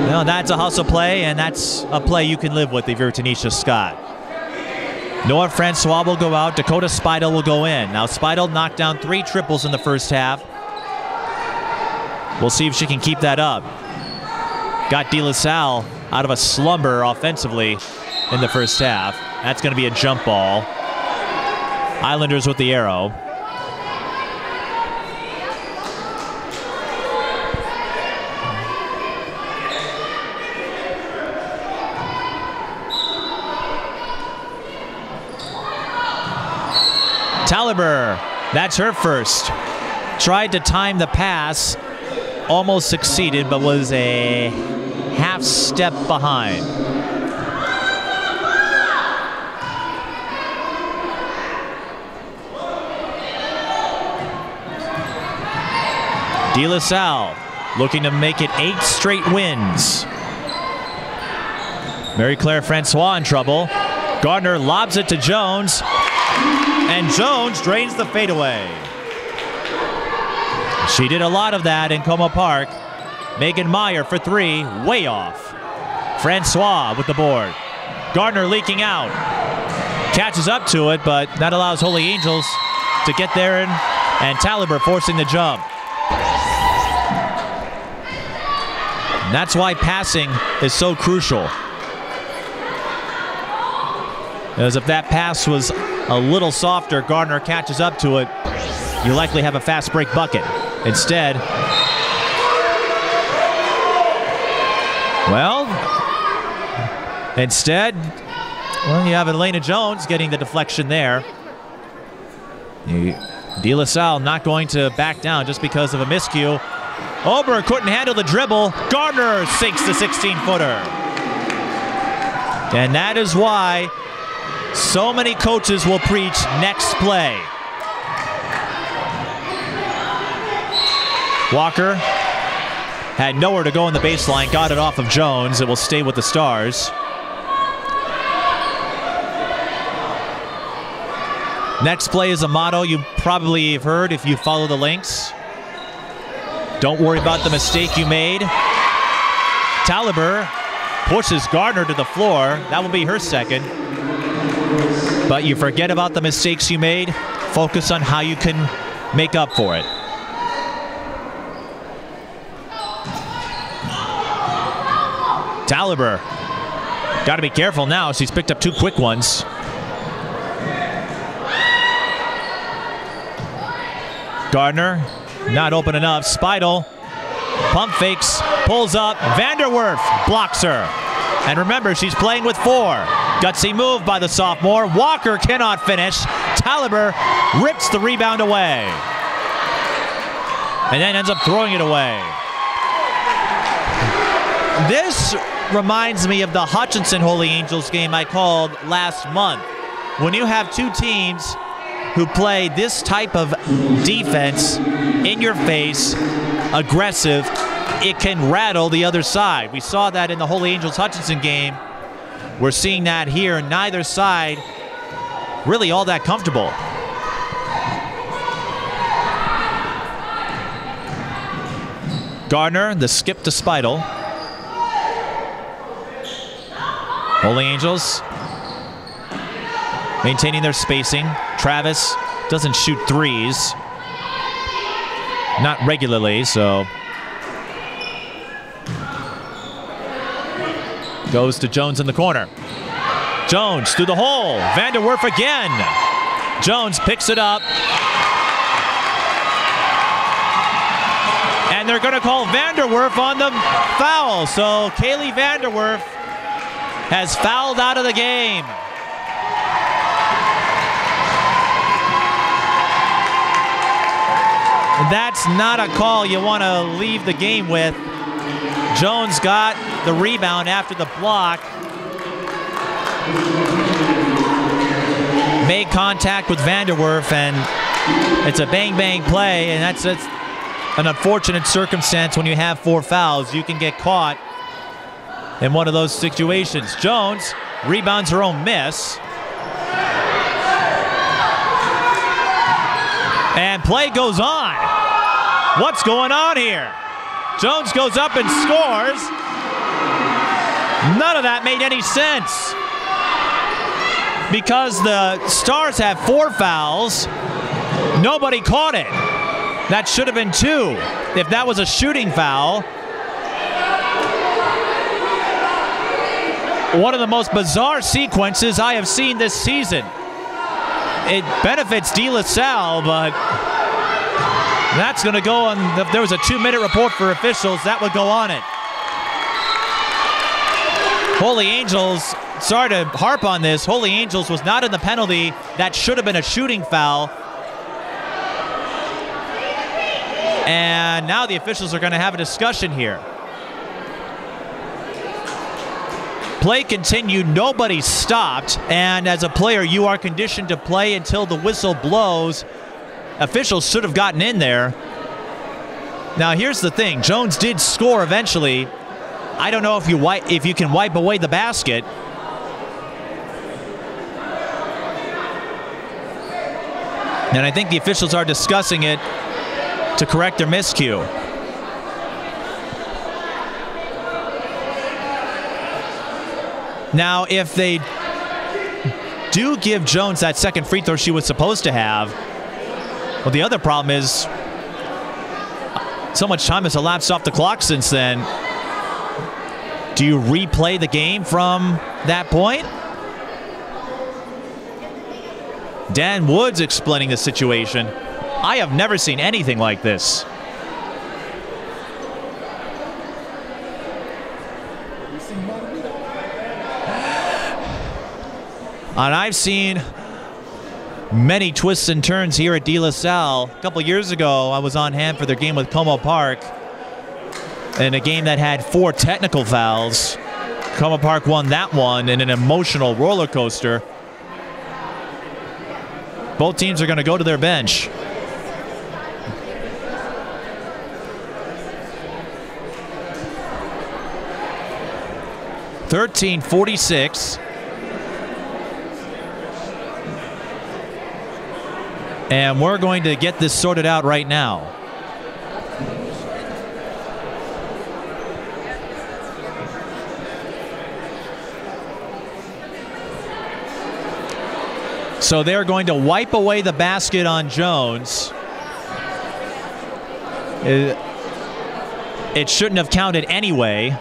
Speaker 1: Well, that's a hustle play, and that's a play you can live with if you're Tanisha Scott. Noah Francois will go out. Dakota Speidel will go in. Now, Speidel knocked down 3 triples in the first half. We'll see if she can keep that up. Got DeLaSalle out of a slumber offensively in the first half. That's going to be a jump ball. Islanders with the arrow. Taliber, that's her first. Tried to time the pass, almost succeeded, but was a half step behind. DeLaSalle looking to make it 8 straight wins. Mary Claire Francois in trouble. Gardner lobs it to Jones. And Jones drains the fadeaway. She did a lot of that in Como Park. Megan Meyer for 3, way off. Francois with the board. Gardner leaking out. Catches up to it, but that allows Holy Angels to get there, and Taliber forcing the jump. And that's why passing is so crucial. As if that pass was a little softer, Gardner catches up to it, you likely have a fast break bucket. Instead, you have Elena Jones getting the deflection there. DeLaSalle not going to back down just because of a miscue. Ober couldn't handle the dribble. Gardner sinks the 16-footer. And that is why so many coaches will preach next play. Walker had nowhere to go in the baseline, got it off of Jones. It will stay with the Stars. Next play is a motto you probably have heard if you follow the links. Don't worry about the mistake you made. Taliber pushes Gardner to the floor. That will be her second. But you forget about the mistakes you made. Focus on how you can make up for it. Taliber, got to be careful now. She's picked up 2 quick ones. Gardner, not open enough. Speidel, pump fakes, pulls up. Vanderwerf blocks her. And remember, she's playing with 4. Gutsy move by the sophomore. Walker cannot finish. Taliber rips the rebound away. And then ends up throwing it away. This reminds me of the Hutchinson Holy Angels game I called last month. When you have 2 teams who play this type of defense, in your face, aggressive, it can rattle the other side. We saw that in the Holy Angels Hutchinson game. We're seeing that here. Neither side really all that comfortable. Gardner, the skip to Speidel. Holy Angels maintaining their spacing. Travis doesn't shoot threes. Not regularly, so. Goes to Jones in the corner. Jones through the hole. Vanderwerf again. Jones picks it up. And they're going to call Vanderwerf on the foul. So Kaylee Vanderwerf has fouled out of the game. That's not a call you want to leave the game with. Jones got the rebound after the block. Made contact with Vanderwerf, and it's a bang-bang play, and that's an unfortunate circumstance when you have 4 fouls. You can get caught in one of those situations. Jones rebounds her own miss. play goes on. What's going on here? Jones goes up and scores. None of that made any sense. Because the Stars have 4 fouls, nobody caught it. That should have been 2 if that was a shooting foul. One of the most bizarre sequences I have seen this season. It benefits DeLaSalle, but that's going to go on. If there was a 2-minute report for officials, that would go on it. Holy Angels, sorry to harp on this, Holy Angels was not in the penalty. That should have been a shooting foul. And now the officials are going to have a discussion here. Play continued, nobody stopped, and as a player, you are conditioned to play until the whistle blows. Officials should have gotten in there. Now here's the thing, Jones did score eventually. I don't know if you can wipe away the basket. And I think the officials are discussing it to correct their miscue. Now, if they do give Jones that second free throw she was supposed to have, well, the other problem is so much time has elapsed off the clock since then. Do you replay the game from that point? Dan Woods explaining the situation. I have never seen anything like this. And I've seen many twists and turns here at DeLaSalle. A couple years ago, I was on hand for their game with Como Park, in a game that had 4 technical fouls. Como Park won that one in an emotional roller coaster. Both teams are going to go to their bench. (13:46). And we're going to get this sorted out right now. So they're going to wipe away the basket on Jones. It shouldn't have counted anyway.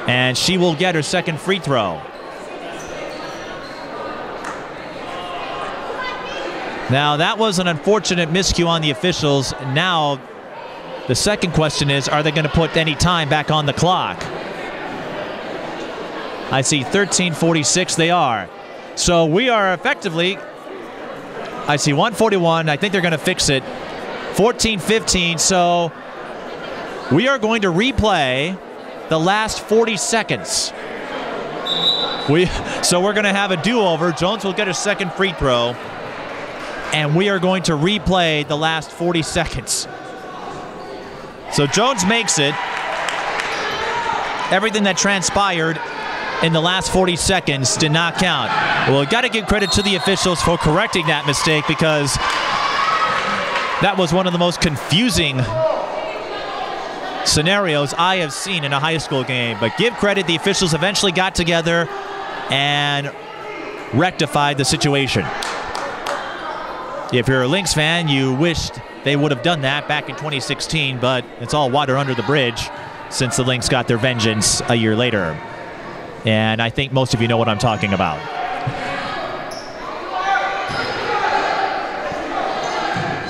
Speaker 1: And she will get her second free throw. Now, that was an unfortunate miscue on the officials. Now, the second question is, are they going to put any time back on the clock? I see 13:46, they are. So we are effectively, I see 141, I think they're going to fix it. 14:15, so we are going to replay the last 40 seconds. So we're going to have a do-over. Jones will get a second free throw. And we are going to replay the last 40 seconds. So Jones makes it. Everything that transpired in the last 40 seconds did not count. Well, we've got to give credit to the officials for correcting that mistake, because that was one of the most confusing scenarios I have seen in a high school game. But give credit, the officials eventually got together and rectified the situation. If you're a Lynx fan, you wished they would have done that back in 2016, but it's all water under the bridge since the Lynx got their vengeance a year later. And I think most of you know what I'm talking about.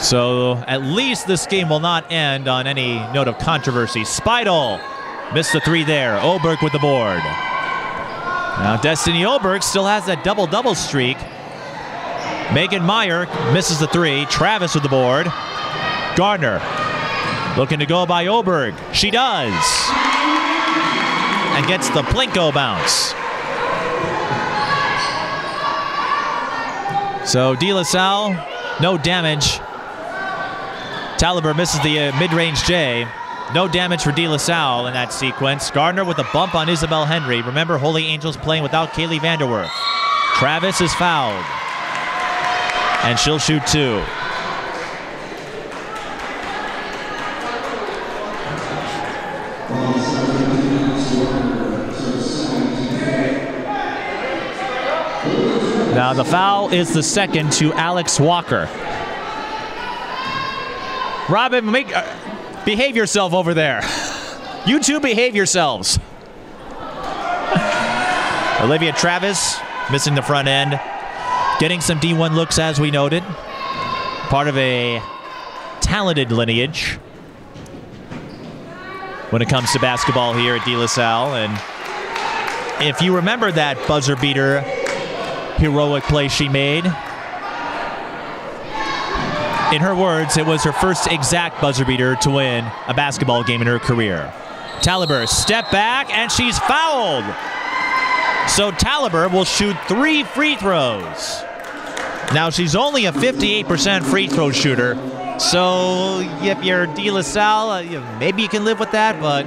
Speaker 1: So at least this game will not end on any note of controversy. Speidel missed the 3 there. Oberg with the board. Now Destiny Oberg still has that double-double streak. Megan Meyer misses the 3. Travis with the board. Gardner looking to go by Oberg. She does. And gets the Plinko bounce. So DeLaSalle, no damage. Taliber misses the mid-range J. No damage for DeLaSalle in that sequence. Gardner with a bump on Isabel Henry. Remember, Holy Angels playing without Kaylee Vanderwerf. Travis is fouled. And she'll shoot 2. Now the foul is the second to Alex Walker. Robin, behave yourself over there. You two behave yourselves. Olivia Travis missing the front end. Getting some D1 looks as we noted. Part of a talented lineage when it comes to basketball here at DeLaSalle. And if you remember that buzzer beater heroic play she made, in her words, it was her first exact buzzer beater to win a basketball game in her career. Taliber, step back, and she's fouled. So Taliber will shoot 3 free throws. Now she's only a 58% free throw shooter, so if you're DeLaSalle, maybe you can live with that, but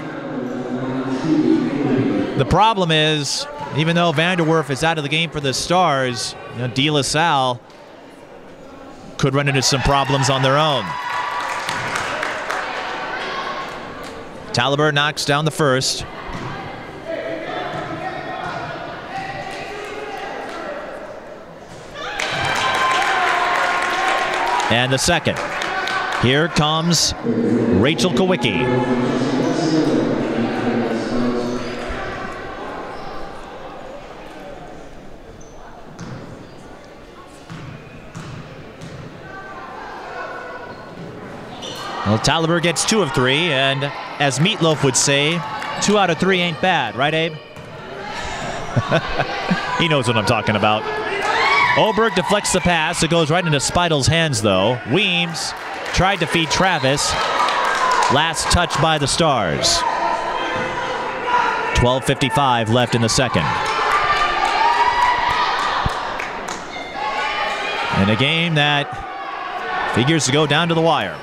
Speaker 1: the problem is, even though Vanderwerf is out of the game for the Stars, DeLaSalle could run into some problems on their own. Taliber knocks down the first. And the second. Here comes Rachel Kowicki. Well, Taliber gets 2 of 3, and as Meatloaf would say, 2 out of 3 ain't bad, right, Abe? He knows what I'm talking about. Oberg deflects the pass. It goes right into Spidle's hands, though. Weems tried to feed Travis. Last touch by the Stars. 12:55 left in the second. In a game that figures to go down to the wire.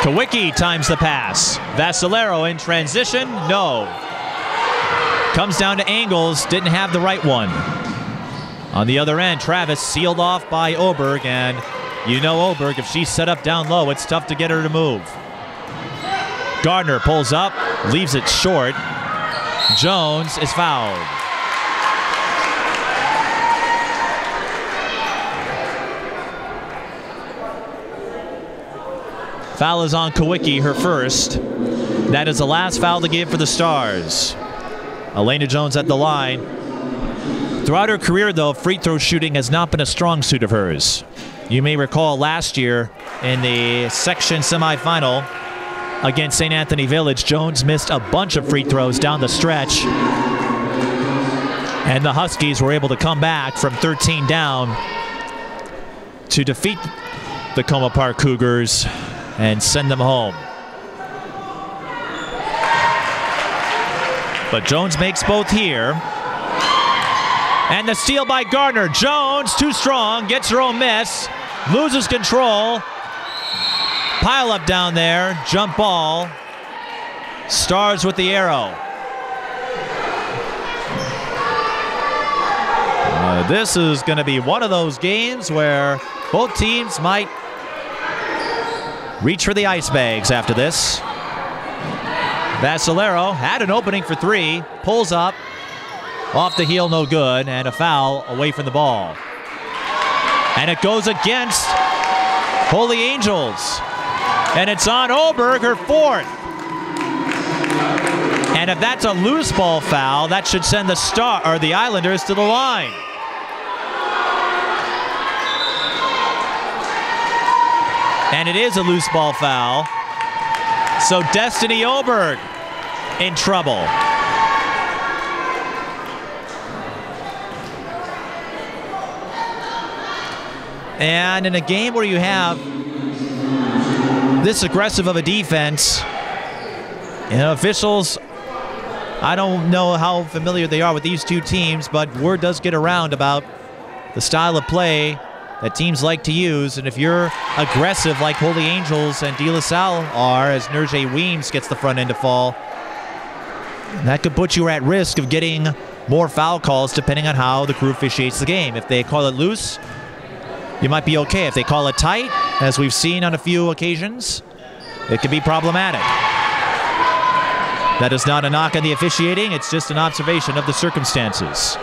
Speaker 1: Kowicki times the pass. Vassalero in transition, no. Comes down to angles, didn't have the right one. On the other end, Travis sealed off by Oberg, and you know Oberg, if she's set up down low, it's tough to get her to move. Gardner pulls up, leaves it short. Jones is fouled. Foul is on Kowicki, her first. That is the last foul to give for the Stars. Elena Jones at the line. Throughout her career, though, free throw shooting has not been a strong suit of hers. You may recall last year in the section semifinal against St. Anthony Village, Jones missed a bunch of free throws down the stretch. And the Huskies were able to come back from 13 down to defeat the Coma Park Cougars and send them home. But Jones makes both here. And the steal by Gardner. Jones, too strong, gets her own miss, loses control. Pile up down there, jump ball. Stars with the arrow. This is going to be one of those games where both teams might reach for the ice bags after this. Vassalero had an opening for 3, pulls up, off the heel, no good, and a foul away from the ball. And it goes against Holy Angels. And it's on Oberg, her 4th. And if that's a loose ball foul, that should send the Islanders to the line. And it is a loose ball foul. So Destiny Oberg in trouble. And in a game where you have this aggressive of a defense, officials, I don't know how familiar they are with these two teams, but word does get around about the style of play that teams like to use. And if you're aggressive like Holy Angels and DeLaSalle are, as Nerje Weems gets the front end to fall, that could put you at risk of getting more foul calls depending on how the crew officiates the game. If they call it loose, you might be okay. If they call it tight, as we've seen on a few occasions, it could be problematic. That is not a knock on the officiating, it's just an observation of the circumstances.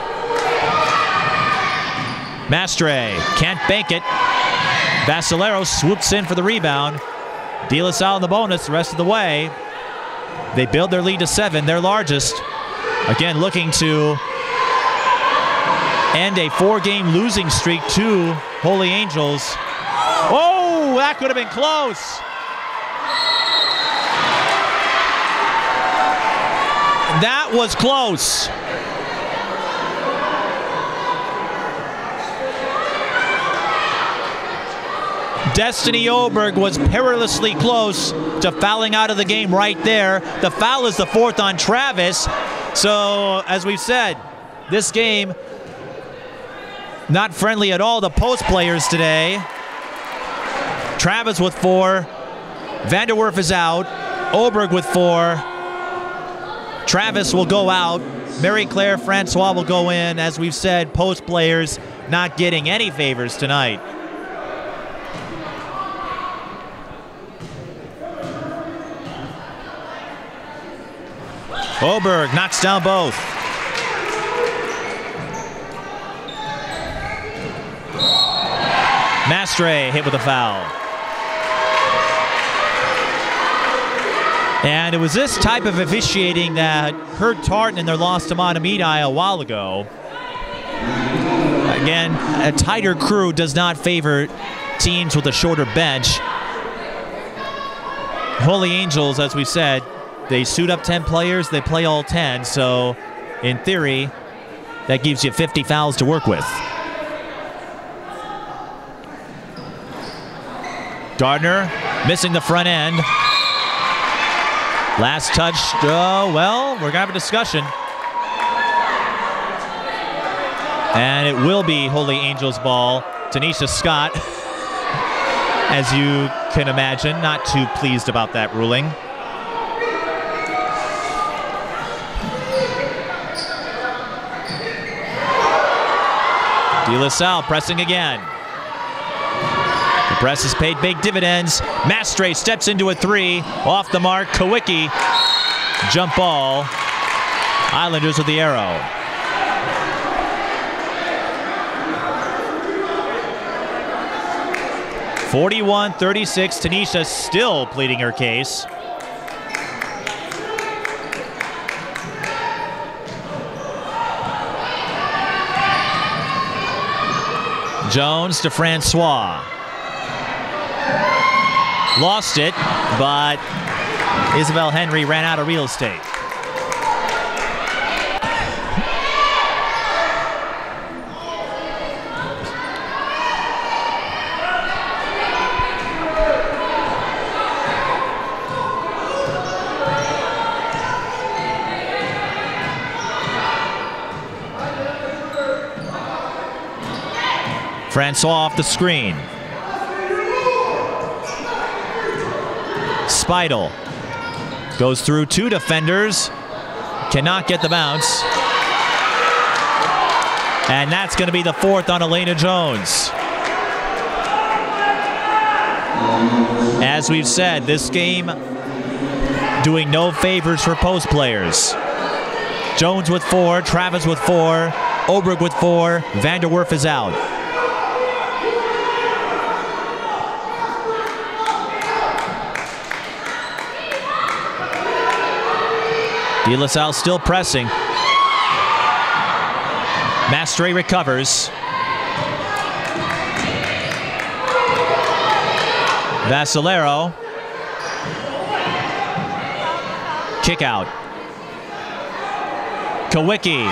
Speaker 1: Mastre can't bank it. Vassalero swoops in for the rebound. DeLaSalle in the bonus the rest of the way. They build their lead to 7, their largest. Again, looking to end a 4-game losing streak to Holy Angels. Oh, that could have been close. That was close. Destiny Oberg was perilously close to fouling out of the game right there. The foul is the 4th on Travis. So, as we've said, this game not friendly at all to post players today. Travis with 4. Vanderwerf is out. Oberg with 4. Travis will go out. Mary Claire Francois will go in. As we've said, post players not getting any favors tonight. Oberg knocks down both. Mastre hit with a foul. And it was this type of officiating that hurt Tartan in their loss to Mahtomedi a while ago. Again, a tighter crew does not favor teams with a shorter bench. Holy Angels, as we said, they suit up 10 players, they play all 10, so in theory, that gives you 50 fouls to work with. Gardner missing the front end. Last touch, well, we're gonna have a discussion. And it will be Holy Angels ball. Tanisha Scott, as you can imagine, not too pleased about that ruling. DeLaSalle pressing again. The press has paid big dividends. Mastre steps into a 3. Off the mark, Kowicki. Jump ball. Islanders with the arrow. (41-36). Tanisha still pleading her case. Jones to Francois. Lost it, but Isabel Henry ran out of real estate. Francois off the screen. Speidel goes through 2 defenders, cannot get the bounce. And that's going to be the 4th on Elena Jones. As we've said, this game doing no favors for post players. Jones with 4, Travis with 4, Oberg with 4, Vanderwerf is out. DeLaSalle still pressing. Mastre recovers. Vassalero. Kick out. Kowicki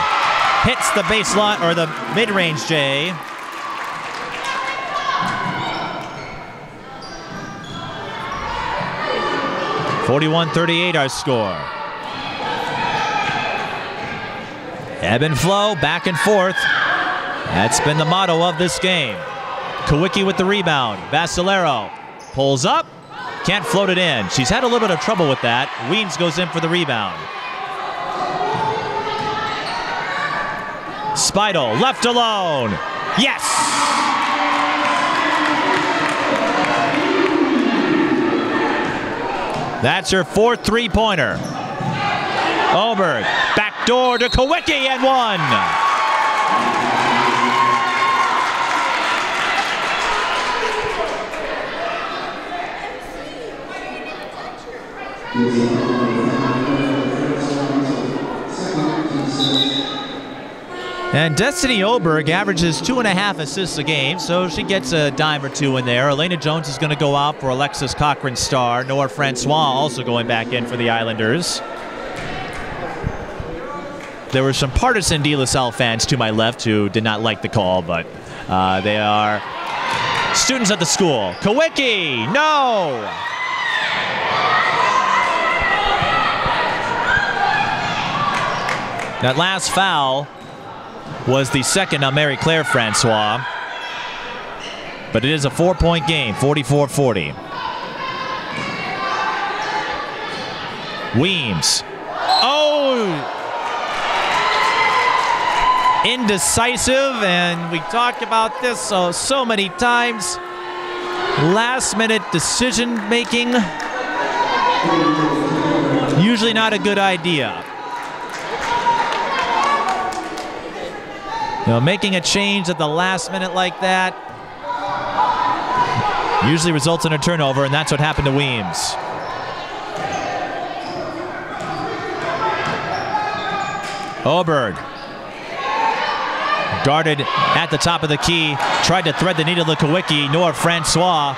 Speaker 1: hits the baseline, or the mid-range J. (41-38) our score. Ebb and flow, back and forth. That's been the motto of this game. Kowicki with the rebound. Vassalero pulls up, can't float it in. She's had a little bit of trouble with that. Weems goes in for the rebound. Spidel left alone. Yes! That's her fourth three-pointer. Oberg, backdoor to Kowicki and one. And Destiny Oberg averages 2.5 assists a game, so she gets a dime or two in there. Elena Jones is going to go out for Alexis Cochran-Starr. Noah Francois also going back in for the Islanders. There were some partisan DeLaSalle fans to my left who did not like the call, but they are students at the school. Kowicki, no! That last foul was the second on Mary Claire Francois. But it is a 4-point game, 44-40. Weems. Oh! Indecisive, and we talked about this so many times. Last-minute decision-making. Usually not a good idea. You know, making a change at the last minute like that usually results in a turnover, and that's what happened to Weems. Oberg guarded at the top of the key, tried to thread the needle to Kowicki. Noah Francois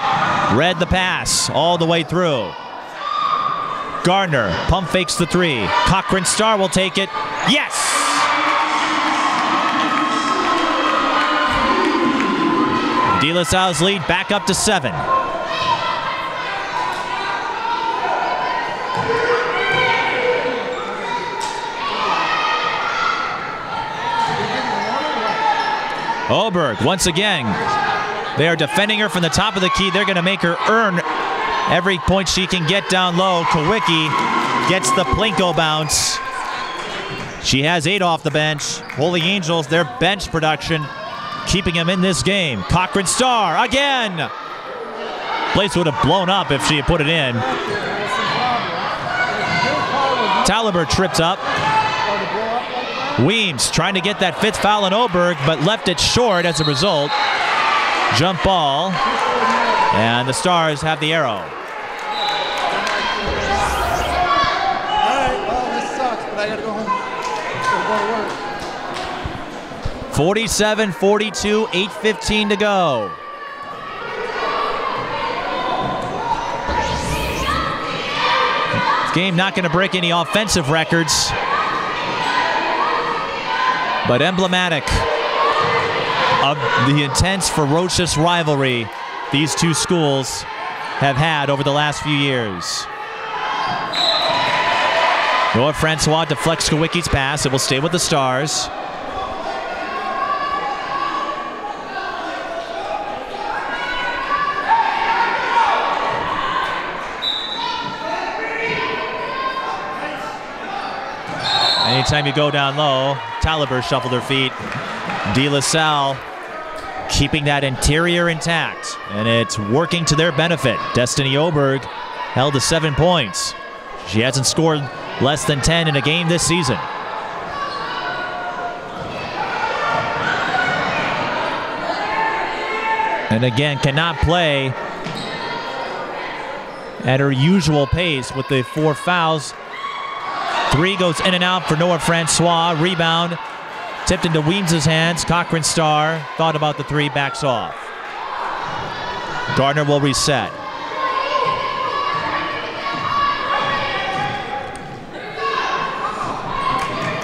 Speaker 1: read the pass all the way through. Gardner pump fakes the three. Cochran-Starr will take it. Yes! DeLaSalle's lead back up to 7. Oberg, once again, they are defending her from the top of the key. They're going to make her earn every point she can get down low. Kowicki gets the Plinko bounce. She has 8 off the bench. Holy Angels, their bench production, keeping him in this game. Cochran-Starr again. Place would have blown up if she had put it in. Taliber tripped up. Weems trying to get that 5th foul on Oberg, but left it short as a result. Jump ball, and the Stars have the arrow.
Speaker 2: All right, well, this sucks, but I gotta go home. Gotta go to work.
Speaker 1: 47-42, 8:15 to go. This game not going to break any offensive records, but emblematic of the intense, ferocious rivalry these two schools have had over the last few years. Noah Francois deflects Kowicki's pass. It will stay with the Stars. Anytime you go down low, Taliber shuffled her feet. DeLaSalle keeping that interior intact, and it's working to their benefit. Destiny Oberg held to 7 points. She hasn't scored less than 10 in a game this season. And again, cannot play at her usual pace with the 4 fouls. 3 goes in and out for Noah Francois. Rebound tipped into Weems' hands. Cochran-Starr thought about the 3, backs off. Gardner will reset.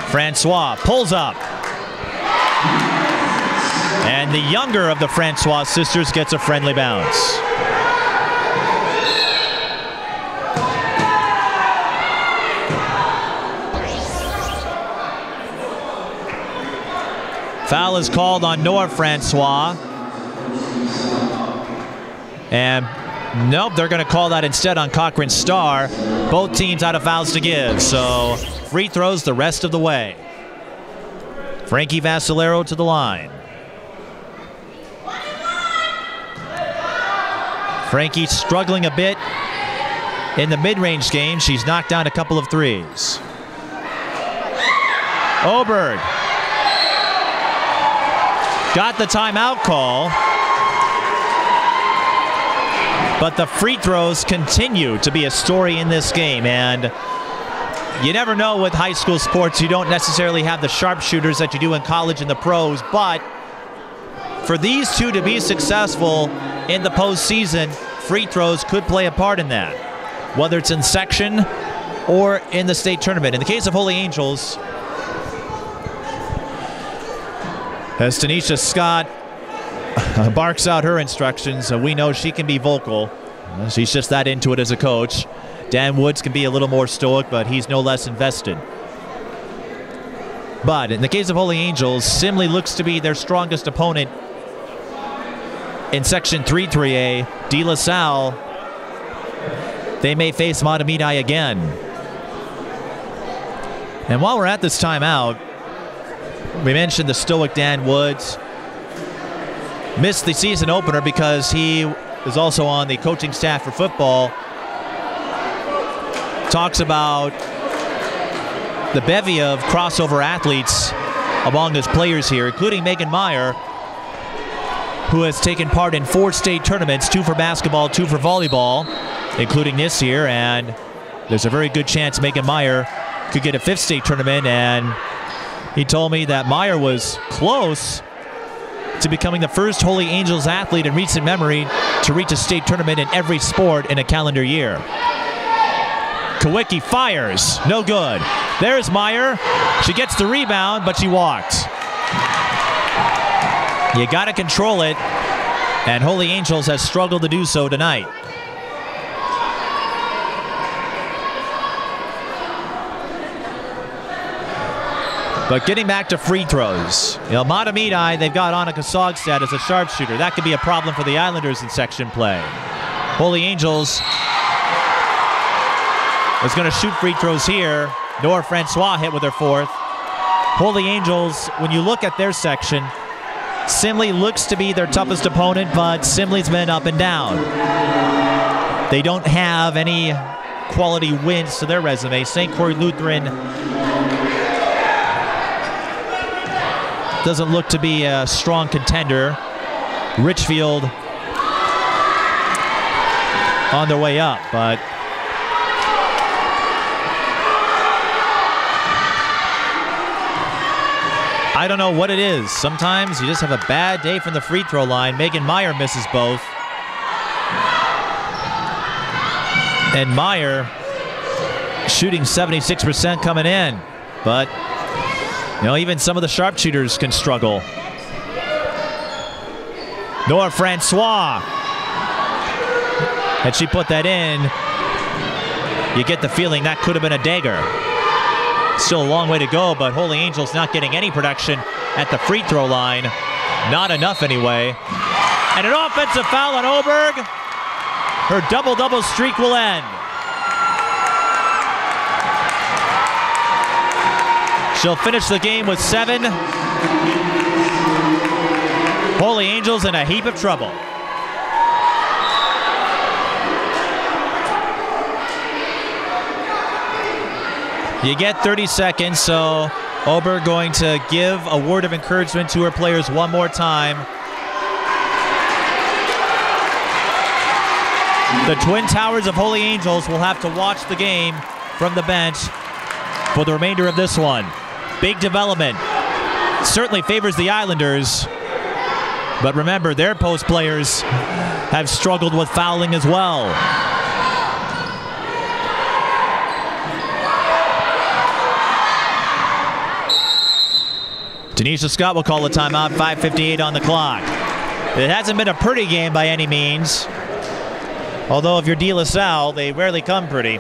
Speaker 1: Francois pulls up. And the younger of the Francois sisters gets a friendly bounce. Foul is called on Noah Francois. And nope, they're going to call that instead on Cochran-Starr. Both teams out of fouls to give, so free throws the rest of the way. Frankie Vassalero to the line. Frankie struggling a bit in the mid-range game. She's knocked down a couple of threes. Oberg got the timeout call, but the free throws continue to be a story in this game, and you never know with high school sports. You don't necessarily have the sharpshooters that you do in college and the pros, but for these two to be successful in the postseason, free throws could play a part in that, whether it's in section or in the state tournament. In the case of Holy Angels, as Tanisha Scott barks out her instructions, we know she can be vocal. She's just that into it as a coach. Dan Woods can be a little more stoic, but he's no less invested. But in the case of Holy Angels, Simley looks to be their strongest opponent in Section 3-3A. DeLaSalle, they may face Matamidi again. And while we're at this timeout, we mentioned the stoic Dan Woods. Missed the season opener because he is also on the coaching staff for football. Talks about the bevy of crossover athletes among his players here, including Megan Meyer, who has taken part in 4 state tournaments, 2 for basketball, 2 for volleyball, including this year. And there's a very good chance Megan Meyer could get a 5th state tournament. And he told me that Meyer was close to becoming the first Holy Angels athlete in recent memory to reach a state tournament in every sport in a calendar year. Kawicki fires, no good. There's Meyer. She gets the rebound, but she walks. You got to control it, and Holy Angels has struggled to do so tonight. But getting back to free throws, Matamidi, they've got Annika Sogstad as a sharpshooter. That could be a problem for the Islanders in section play. Holy Angels is going to shoot free throws here. Nora Francois hit with her 4th. Holy Angels, when you look at their section, Simley looks to be their toughest opponent, but Simley's been up and down. They don't have any quality wins to their resume. St. Croix Lutheran doesn't look to be a strong contender. Richfield on their way up, but I don't know what it is. Sometimes you just have a bad day from the free throw line. Megan Meyer misses both. And Meyer shooting 76% coming in. But, even some of the sharpshooters can struggle. Nora Francois. Had she put that in, you get the feeling that could have been a dagger. Still a long way to go, but Holy Angels not getting any production at the free throw line. Not enough anyway. And an offensive foul on Oberg. Her double-double streak will end. She'll finish the game with 7. Holy Angels in a heap of trouble. You get 30 seconds, so Oberg going to give a word of encouragement to her players one more time. The Twin Towers of Holy Angels will have to watch the game from the bench for the remainder of this one. Big development. Certainly favors the Islanders, but remember, their post players have struggled with fouling as well. Tanisha Scott will call a timeout, 5:58 on the clock. It hasn't been a pretty game by any means. Although if you're DeLaSalle, they rarely come pretty.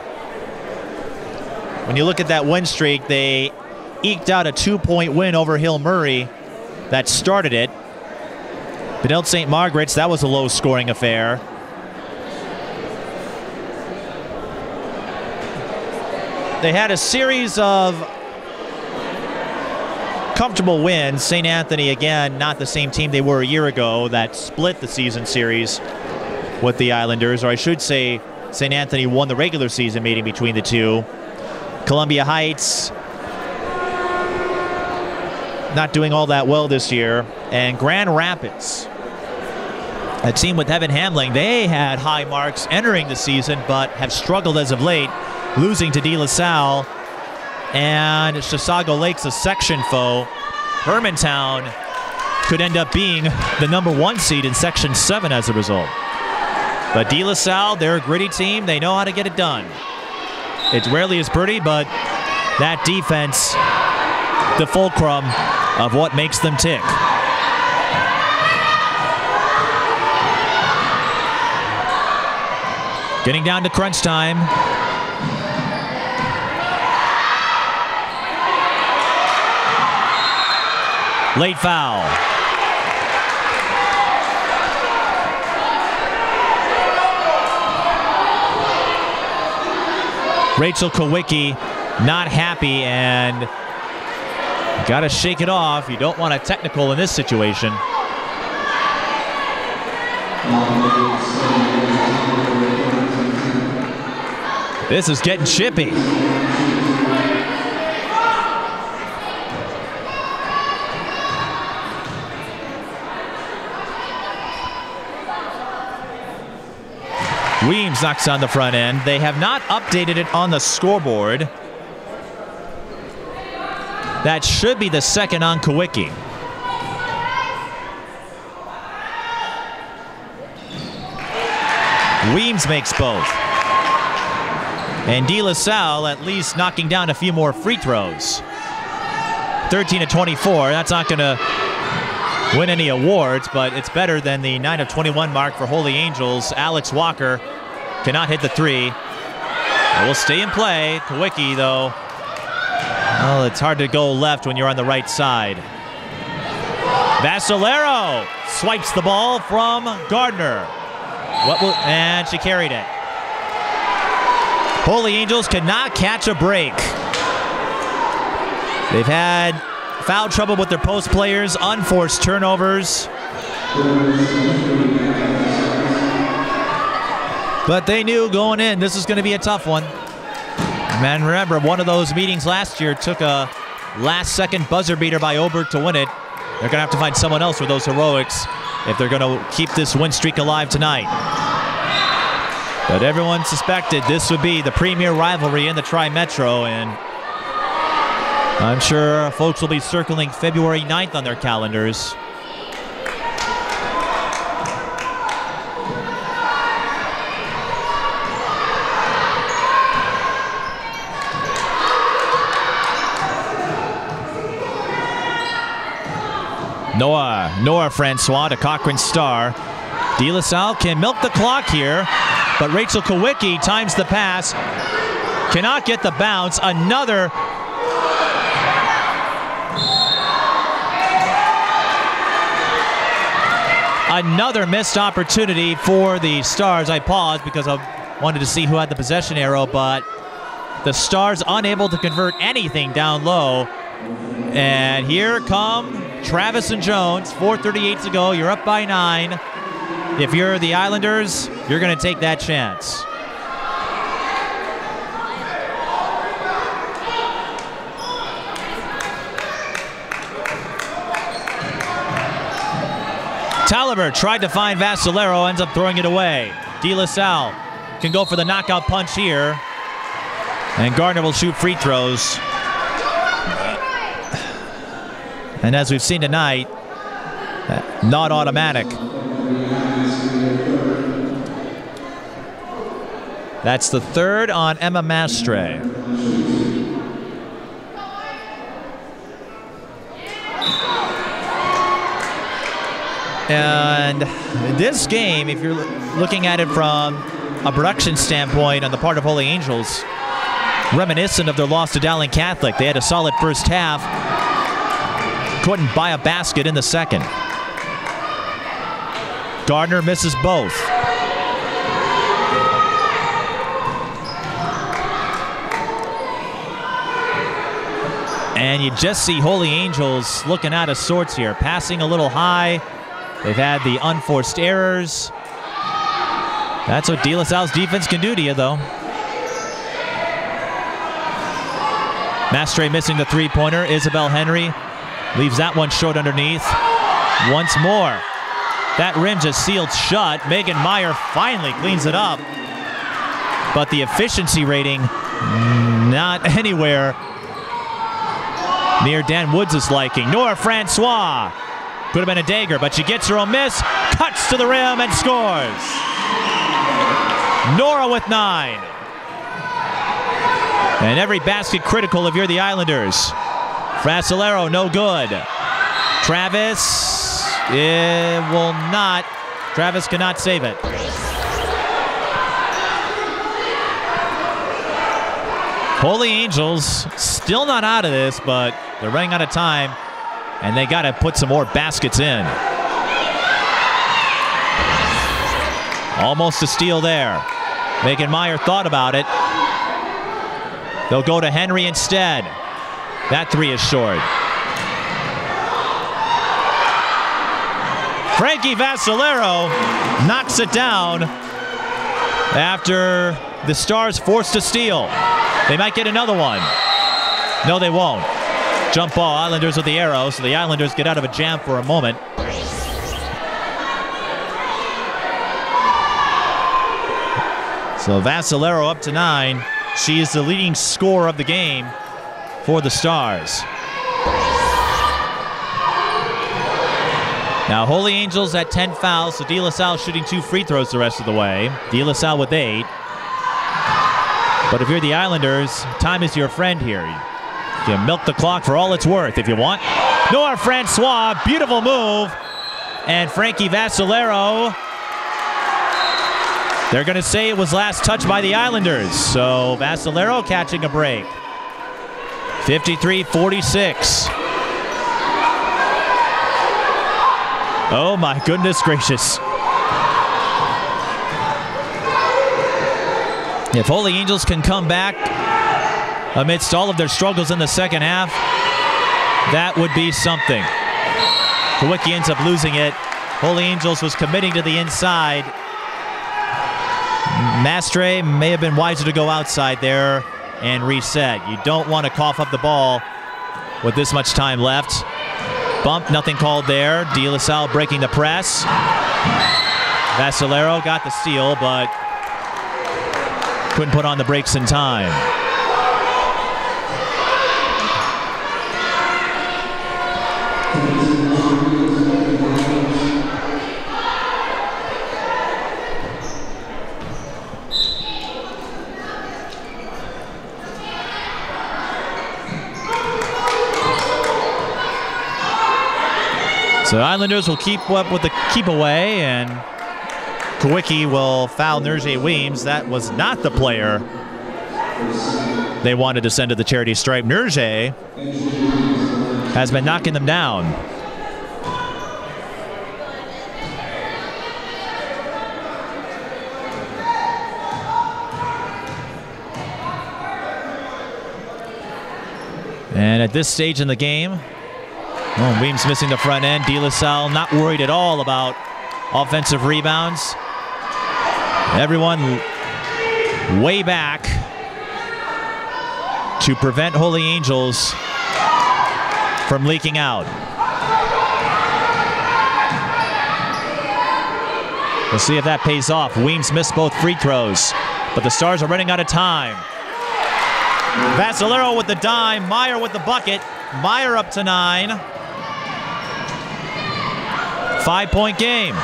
Speaker 1: When you look at that win streak, they eked out a 2-point win over Hill Murray that started it. Benilde St. Margaret's, that was a low-scoring affair. They had a series of comfortable wins. St. Anthony, again, not the same team they were a year ago that split the season series with the Islanders, or I should say St. Anthony won the regular season meeting between the two. Columbia Heights not doing all that well this year. And Grand Rapids, a team with Evan Hamling, they had high marks entering the season but have struggled as of late, losing to DeLaSalle. And Chisago Lake's a section foe. Hermantown could end up being the #1 seed in Section 7 as a result. But DeLaSalle, they're a gritty team. They know how to get it done. It rarely is pretty, but that defense, the fulcrum of what makes them tick. Getting down to crunch time. Late foul. Rachel Kowicki not happy and got to shake it off. You don't want a technical in this situation. This is getting chippy. Weems knocks on the front end. They have not updated it on the scoreboard. That should be the second on Kowicki. Weems makes both. And DeLaSalle at least knocking down a few more free throws. 13 of 24. That's not going to win any awards, but it's better than the 9 of 21 mark for Holy Angels. Alex Walker cannot hit the three. It will stay in play. Kowicki, though, well, it's hard to go left when you're on the right side. Vassalero swipes the ball from Gardner. And she carried it. Holy Angels cannot catch a break. They've had foul trouble with their post players, unforced turnovers. But they knew going in this is going to be a tough one. Man, remember, one of those meetings last year took a last-second buzzer beater by Oberg to win it. They're going to have to find someone else with those heroics if they're going to keep this win streak alive tonight. But everyone suspected this would be the premier rivalry in the Tri-Metro, and I'm sure folks will be circling February 9th on their calendars. Noah Francois to Cochran's star. DeLaSalle can milk the clock here, but Rachel Kowicki times the pass. Cannot get the bounce. Another missed opportunity for the Stars. I paused because I wanted to see who had the possession arrow, but the Stars unable to convert anything down low. And here come Travis and Jones. 4:38 to go. You're up by 9. If you're the Islanders, you're going to take that chance. Taliber tried to find Vassalero, ends up throwing it away. DeLaSalle can go for the knockout punch here. And Gardner will shoot free throws. And as we've seen tonight, not automatic. That's the third on Emma Mastre. And this game, if you're looking at it from a production standpoint on the part of Holy Angels, reminiscent of their loss to Dowling Catholic. They had a solid first half. Couldn't buy a basket in the second. Gardner misses both. And you just see Holy Angels looking out of sorts here, passing a little high. They've had the unforced errors. That's what DeLaSalle's defense can do to you, though. Mastre missing the three-pointer. Isabel Henry leaves that one short underneath. Once more. That rim just sealed shut. Megan Meyer finally cleans it up. But the efficiency rating, not anywhere near Dan Woods' liking. Nora Francois. Could have been a dagger, but she gets her own miss. Cuts to the rim and scores. Nora with 9. And every basket critical if you're the Islanders. Fracilero, no good. Travis, it will not. Travis cannot save it. Holy Angels still not out of this, but they're running out of time, and they got to put some more baskets in. Almost a steal there. Megan Meyer thought about it. They'll go to Henry instead. That three is short. Frankie Vassalero knocks it down after the Stars forced a steal. They might get another one. No, they won't. Jump ball, Islanders with the arrow, so the Islanders get out of a jam for a moment. So Vassalero up to 9. She is the leading scorer of the game for the Stars. Now Holy Angels at 10 fouls, so DeLaSalle shooting 2 free throws the rest of the way. DeLaSalle with 8. But if you're the Islanders, time is your friend here. You can milk the clock for all it's worth if you want. Nora Francois, beautiful move. And Frankie Vassalero, they're going to say it was last touched by the Islanders. So Vassalero catching a break. 53-46. Oh my goodness gracious. If Holy Angels can come back amidst all of their struggles in the second half, that would be something. Kawicki ends up losing it. Holy Angels was committing to the inside. Mastre may have been wiser to go outside there and reset. You don't want to cough up the ball with this much time left. Bump, nothing called there. DeLaSalle breaking the press. Vassalero got the steal, but couldn't put on the brakes in time. So Islanders will keep up with the keep away, and Kawicki will foul Nerje Weems. That was not the player they wanted to send to the charity stripe. Nerje has been knocking them down. And at this stage in the game, Weems missing the front end. DeLaSalle not worried at all about offensive rebounds. Everyone way back to prevent Holy Angels from leaking out. We'll see if that pays off. Weems missed both free throws, but the Stars are running out of time. Vassalero with the dime, Meyer with the bucket. Meyer up to 9. 5-point game.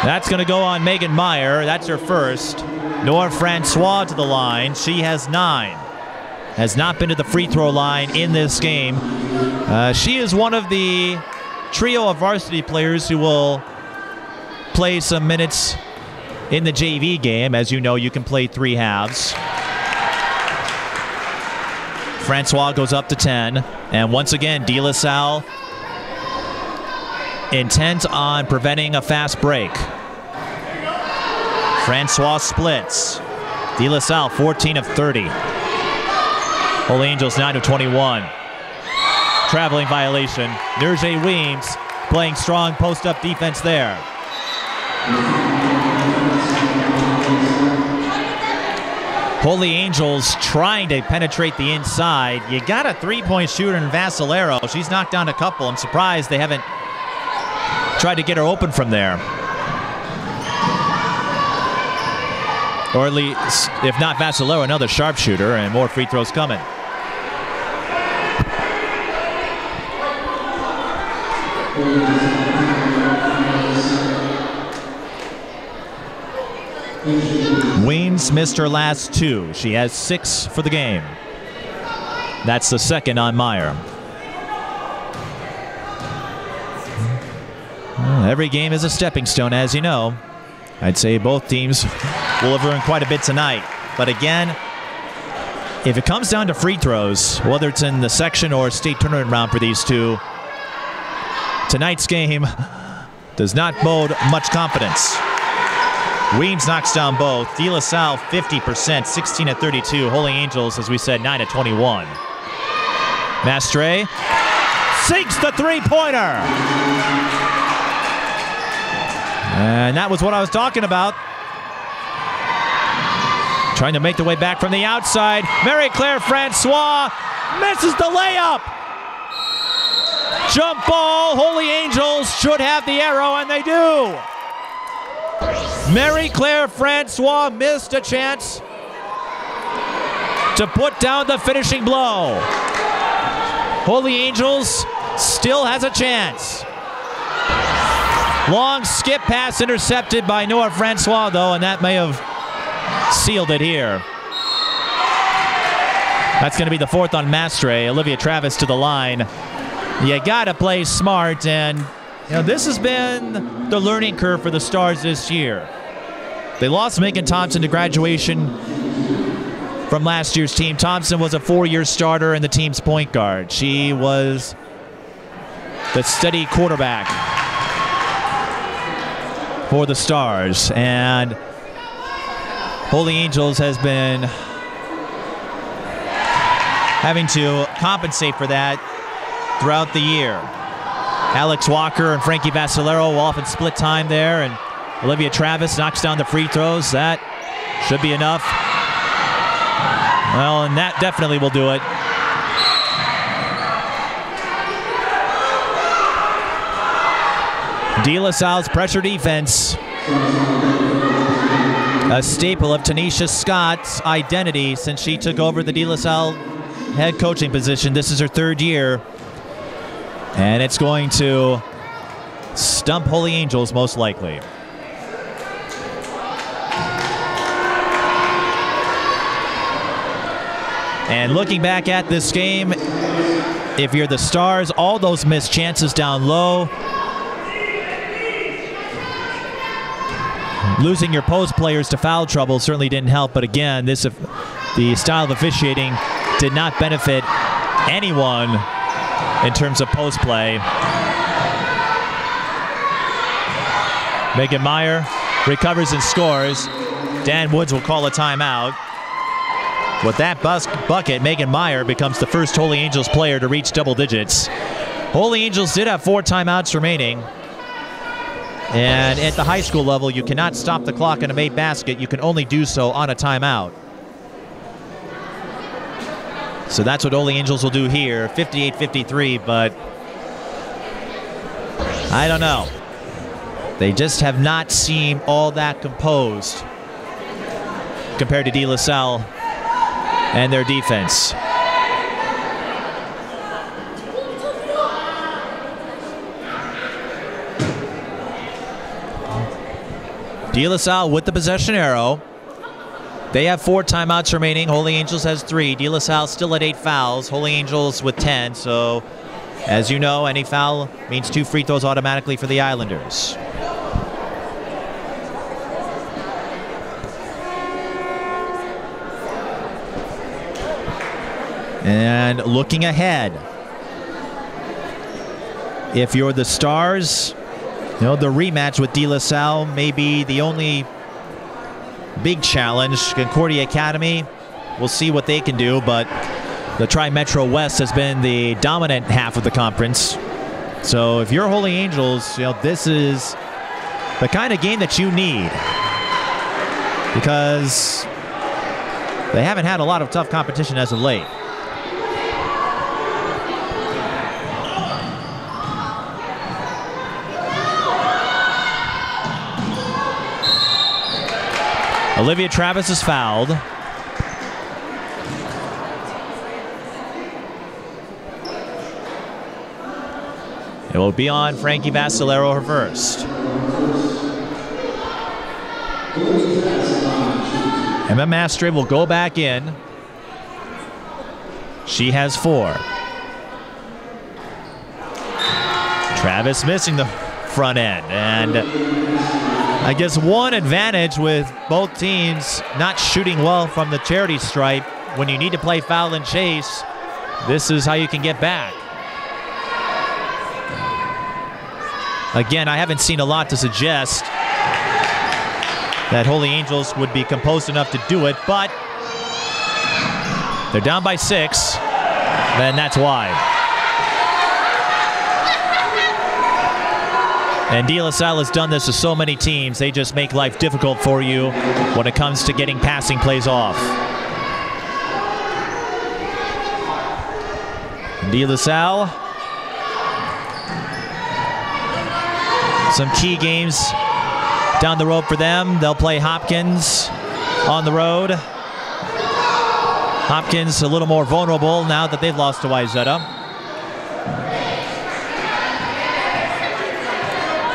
Speaker 1: That's going to go on Megan Meyer. That's her first. Nora Francois to the line. She has 9. Has not been to the free throw line in this game. She is one of the trio of varsity players who will play some minutes in the JV game. As you know, you can play 3 halves. Francois goes up to 10. And once again, DeLaSalle intent on preventing a fast break. Francois splits. DeLaSalle 14 of 30. Holy Angels 9 of 21. Traveling violation. Nurje Weems playing strong post-up defense there. Holy Angels trying to penetrate the inside. You got a three-point shooter in Vassalero. She's knocked down a couple. I'm surprised they haven't tried to get her open from there. Or at least, if not Vassalero, another sharpshooter, and more free throws coming. Weems missed her last two. She has 6 for the game. That's the second on Meyer. Well, every game is a stepping stone, as you know. I'd say both teams will have earned quite a bit tonight. But again, if it comes down to free throws, whether it's in the section or state tournament round for these two, tonight's game does not bode much confidence. Weems knocks down both. DeLaSalle 50%, 16 of 32. Holy Angels, as we said, 9 of 21. Mastre sinks the three-pointer. And that was what I was talking about. Trying to make the way back from the outside. Marie-Claire Francois misses the layup. Jump ball. Holy Angels should have the arrow, and they do. Marie-Claire Francois missed a chance to put down the finishing blow. Holy Angels still has a chance. Long skip pass intercepted by Noah Francois, though, and that may have sealed it here. That's going to be the 4th on Mastre. Olivia Travis to the line. You got to play smart, and you know, this has been the learning curve for the Stars this year. They lost Megan Thompson to graduation from last year's team. Thompson was a 4-year starter and the team's point guard. She was the steady quarterback for the Stars, and Holy Angels has been having to compensate for that throughout the year. Alex Walker and Frankie Vassalero will often split time there, and Olivia Travis knocks down the free throws. That should be enough. Well, and that definitely will do it. DeLaSalle's pressure defense, a staple of Tanisha Scott's identity since she took over the DeLaSalle head coaching position. This is her 3rd year, and it's going to stump Holy Angels most likely. And looking back at this game, if you're the Stars, all those missed chances down low. Losing your post players to foul trouble certainly didn't help, but again, the style of officiating did not benefit anyone in terms of post play. Megan Meyer recovers and scores. Dan Woods will call a timeout. With that bucket, Megan Meyer becomes the first Holy Angels player to reach double digits. Holy Angels did have 4 timeouts remaining. And at the high school level, you cannot stop the clock in a made basket. You can only do so on a timeout. So that's what Holy Angels will do here, 58-53, but I don't know. They just have not seemed all that composed compared to DeLaSalle and their defense. DeLaSalle with the possession arrow. They have 4 timeouts remaining. Holy Angels has 3. DeLaSalle still at 8 fouls. Holy Angels with 10. So, as you know, any foul means 2 free throws automatically for the Islanders. And looking ahead, if you're the Stars, you know, the rematch with DeLaSalle may be the only big challenge. Concordia Academy, we'll see what they can do, but the Tri-Metro West has been the dominant half of the conference. So if you're Holy Angels, this is the kind of game that you need, because they haven't had a lot of tough competition as of late. Olivia Travis is fouled. It will be on Frankie Vassalero, her first. Emma Mastre will go back in. She has 4. Travis missing the front end. And I guess one advantage with both teams not shooting well from the charity stripe, when you need to play foul and chase, this is how you can get back. Again, I haven't seen a lot to suggest that Holy Angels would be composed enough to do it, but they're down by 6, and that's why. And DeLaSalle has done this to so many teams. They just make life difficult for you when it comes to getting passing plays off. DeLaSalle, some key games down the road for them. They'll play Hopkins on the road. Hopkins a little more vulnerable now that they've lost to Wayzata.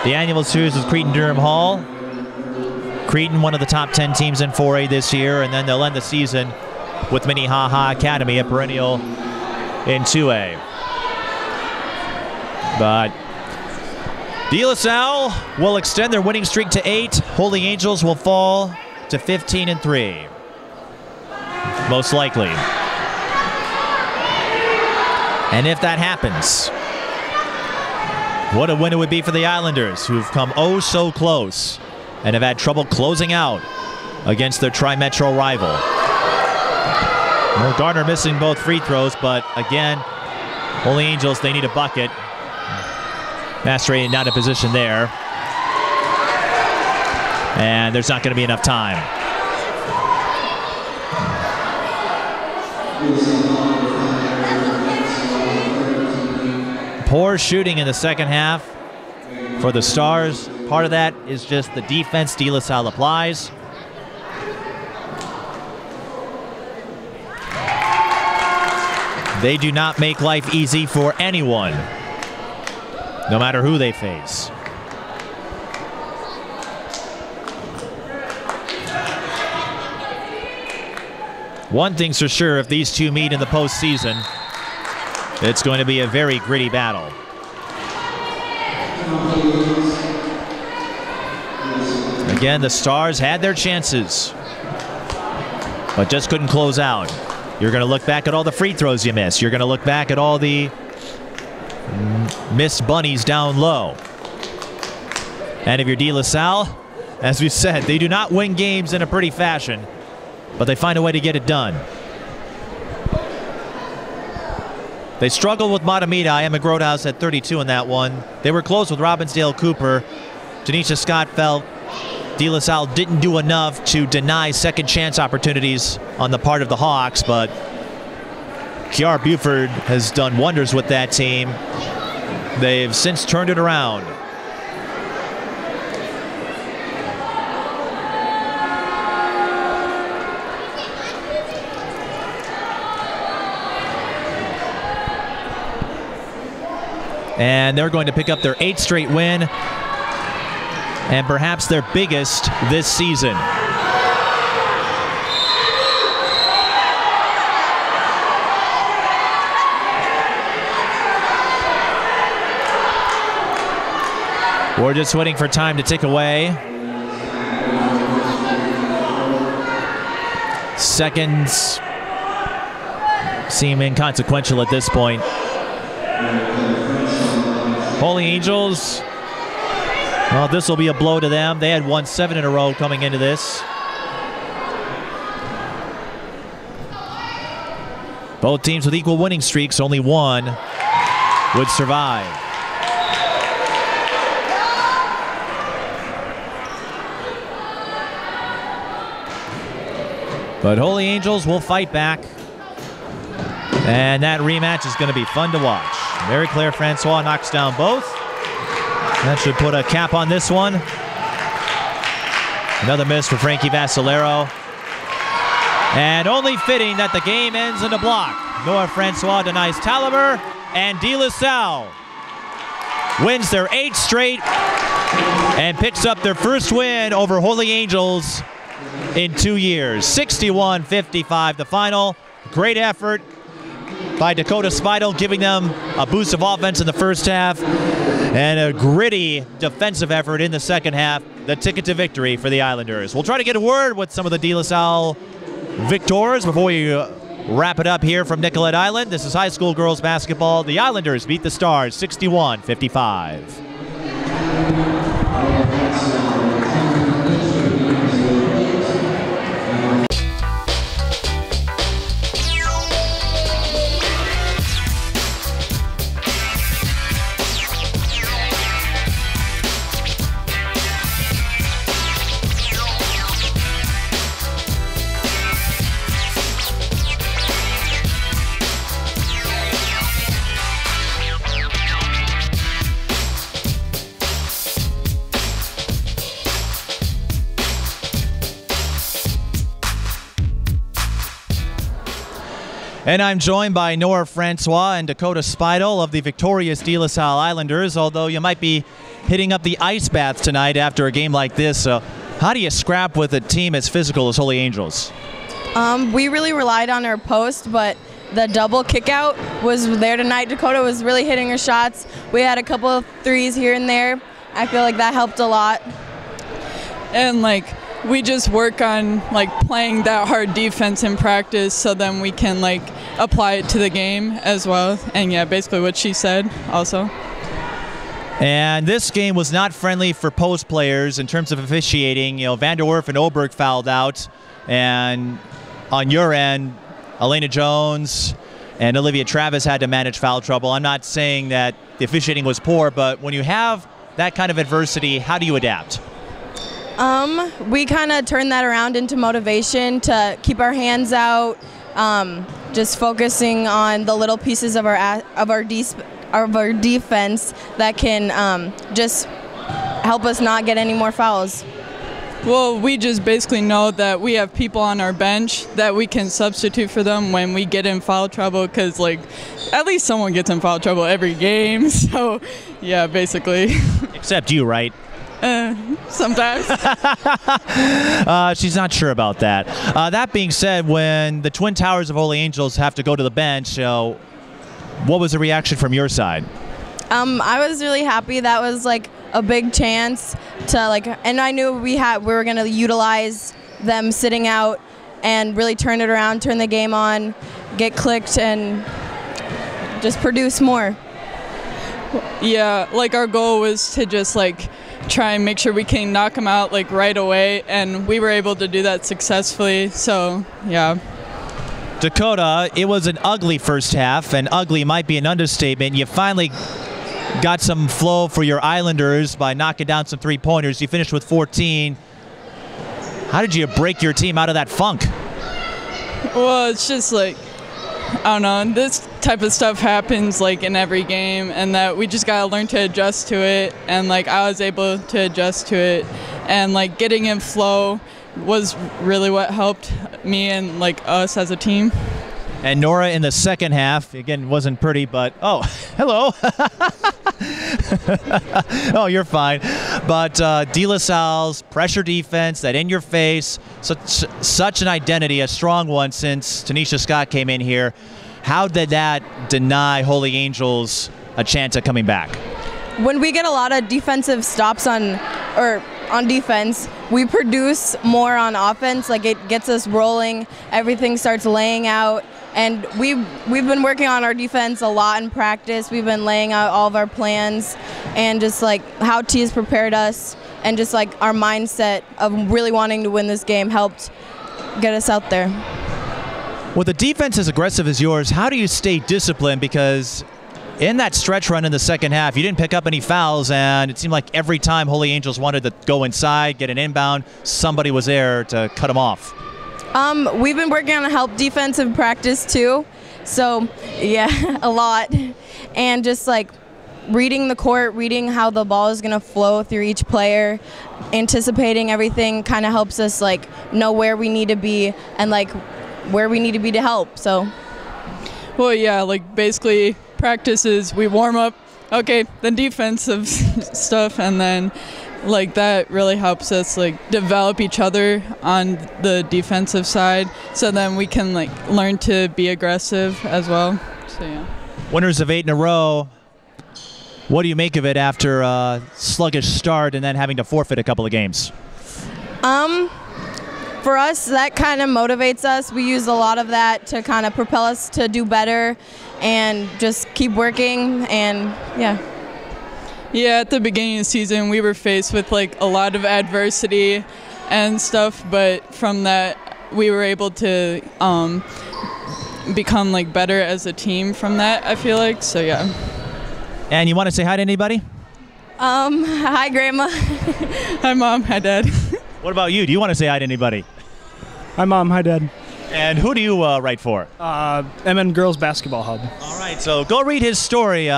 Speaker 1: The annual series with Cretin-Durham Hall. Cretin, one of the top 10 teams in 4A this year, and then they'll end the season with Minnehaha Academy, a perennial in 2A. But DeLaSalle will extend their winning streak to 8. Holy Angels will fall to 15-3. Most likely. And if that happens, what a win it would be for the Islanders, who've come oh so close and have had trouble closing out against their Tri-Metro rival. Well, Gardner missing both free throws, but again, Holy Angels, they need a bucket. Mastre not in position there. And there's not going to be enough time. Poor shooting in the second half for the Stars. Part of that is just the defense DeLaSalle applies. They do not make life easy for anyone, no matter who they face. One thing's for sure, if these two meet in the postseason, it's going to be a very gritty battle. Again, the Stars had their chances, but just couldn't close out. You're going to look back at all the free throws you missed. You're going to look back at all the missed bunnies down low. And if you're DeLaSalle, as we said, they do not win games in a pretty fashion, but they find a way to get it done. They struggled with Matamita. Emma Grodhaus had 32 in that one. They were close with Robbinsdale Cooper. Janisha Scott felt DeLaSalle didn't do enough to deny second chance opportunities on the part of the Hawks, but Kiara Buford has done wonders with that team. They've since turned it around. And they're going to pick up their 8th straight win, and perhaps their biggest this season. We're just waiting for time to tick away. Seconds seem inconsequential at this point. Holy Angels, well, this will be a blow to them. They had won 7 in a row coming into this. Both teams with equal winning streaks, only one would survive. But Holy Angels will fight back. And that rematch is going to be fun to watch. Mary Claire Francois knocks down both. That should put a cap on this one. Another miss for Frankie Vassalero. And only fitting that the game ends in a block. Nora Francois denies Talaber, and DeLaSalle wins their 8th straight and picks up their first win over Holy Angels in 2 years. 61-55 the final. Great effort by Dakota Spidel, giving them a boost of offense in the first half and a gritty defensive effort in the second half. The ticket to victory for the Islanders. We'll try to get a word with some of the DeLaSalle victors before we wrap it up here from Nicollet Island. This is high school girls basketball. The Islanders beat the Stars 61-55. And I'm joined by Nora Francois and Dakota Spidel of the victorious DeLaSalle Islanders, although you might be hitting up the ice bath tonight after a game like this. So how do you scrap with a team as physical as Holy Angels?
Speaker 3: We really relied on our post, but the double kick out was there tonight. Dakota was really hitting her shots. We had a couple of threes here and there. I feel like that helped a lot.
Speaker 4: And we just work on playing that hard defense in practice, so then we can apply it to the game as well. And yeah, basically what she said also.
Speaker 1: And this game was not friendly for post players in terms of officiating. You know, Vanderwerf and Oberg fouled out, and on your end, Elena Jones and Olivia Travis had to manage foul trouble. I'm not saying that the officiating was poor, but when you have that kind of adversity, how do you adapt?
Speaker 3: We kind of turned that around into motivation to keep our hands out, just focusing on the little pieces of our defense that can just help us not get any more fouls.
Speaker 4: Well, we just basically know that we have people on our bench that we can substitute for them when we get in foul trouble, because at least someone gets in foul trouble every game. So yeah, basically. Except you, right? Sometimes.
Speaker 1: She's not sure about that. That being said, when the Twin Towers of Holy Angels have to go to the bench, what was the reaction from your side?
Speaker 3: I was really happy. That was a big chance to and I knew we were going to utilize them sitting out and really turn it around, turn the game on, get clicked, and just produce more.
Speaker 4: Yeah, our goal was to just try and make sure we can knock them out right away, and we were able to do that successfully. So yeah.
Speaker 1: Dakota, it was an ugly first half, and ugly might be an understatement. You finally got some flow for your Islanders by knocking down some three-pointers. You finished with 14. How did you break your team out of that funk?
Speaker 4: Well, it's just I don't know, this type of stuff happens in every game, and that we just gotta learn to adjust to it. And I was able to adjust to it, and getting in flow was really what helped me and us as a team.
Speaker 1: And Nora in the second half, again, wasn't pretty, but oh, hello. Oh, you're fine. But DeLaSalle's pressure defense, that in your face, such an identity, a strong one since Tanisha Scott came in here. How did that deny Holy Angels a chance at coming back?
Speaker 3: When we get a lot of defensive stops on defense, we produce more on offense. It gets us rolling. Everything starts laying out. And we've been working on our defense a lot in practice. We've been laying out all of our plans, and just how T has prepared us, and just our mindset of really wanting to win this game helped get us out there.
Speaker 1: With a defense as aggressive as yours, how do you stay disciplined? Because in that stretch run in the second half, you didn't pick up any fouls, and it seemed like every time Holy Angels wanted to go inside, get an inbound, somebody was there to cut them off.
Speaker 3: We've been working on a help defensive practice too, so yeah, a lot. And just like reading the court, reading how the ball is going to flow through each player, anticipating everything kind of helps us like know where we need to be and like where we need to be to help. So,
Speaker 4: well, yeah, like basically practices, we warm up, okay, then defensive stuff, and then like that really helps us like develop each other on the defensive side, so then we can like learn to be aggressive as well. So yeah.
Speaker 1: Winners of 8 in a row. What do you make of it after a sluggish start and then having to forfeit a couple of games?
Speaker 3: For us, that kind of motivates us. We use a lot of that to kind of propel us to do better and just keep working, and yeah.
Speaker 4: Yeah, at the beginning of the season, we were faced with like a lot of adversity and stuff, but from that, we were able to become like better as a team from that, I feel like, so yeah.
Speaker 1: And you want to say hi to anybody?
Speaker 3: Hi, Grandma.
Speaker 4: Hi, Mom. Hi, Dad.
Speaker 1: What about you? Do you want to say hi to anybody?
Speaker 5: Hi, Mom. Hi, Dad.
Speaker 1: And who do you write for?
Speaker 5: MN Girls Basketball Hub.
Speaker 1: All right, so go read his story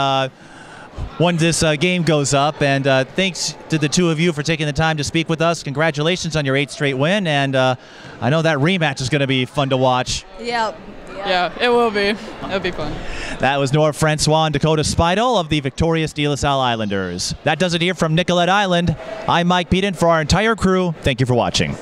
Speaker 1: when this game goes up. And thanks to the two of you for taking the time to speak with us. Congratulations on your 8th straight win. And I know that rematch is going to be fun to watch.
Speaker 3: Yep.
Speaker 4: Yeah, it will be. It'll be fun.
Speaker 1: That was Nora Francois and Dakota Speidel of the victorious DeLaSalle Islanders. That does it here from Nicollet Island. I'm Mike Beaton for our entire crew. Thank you for watching.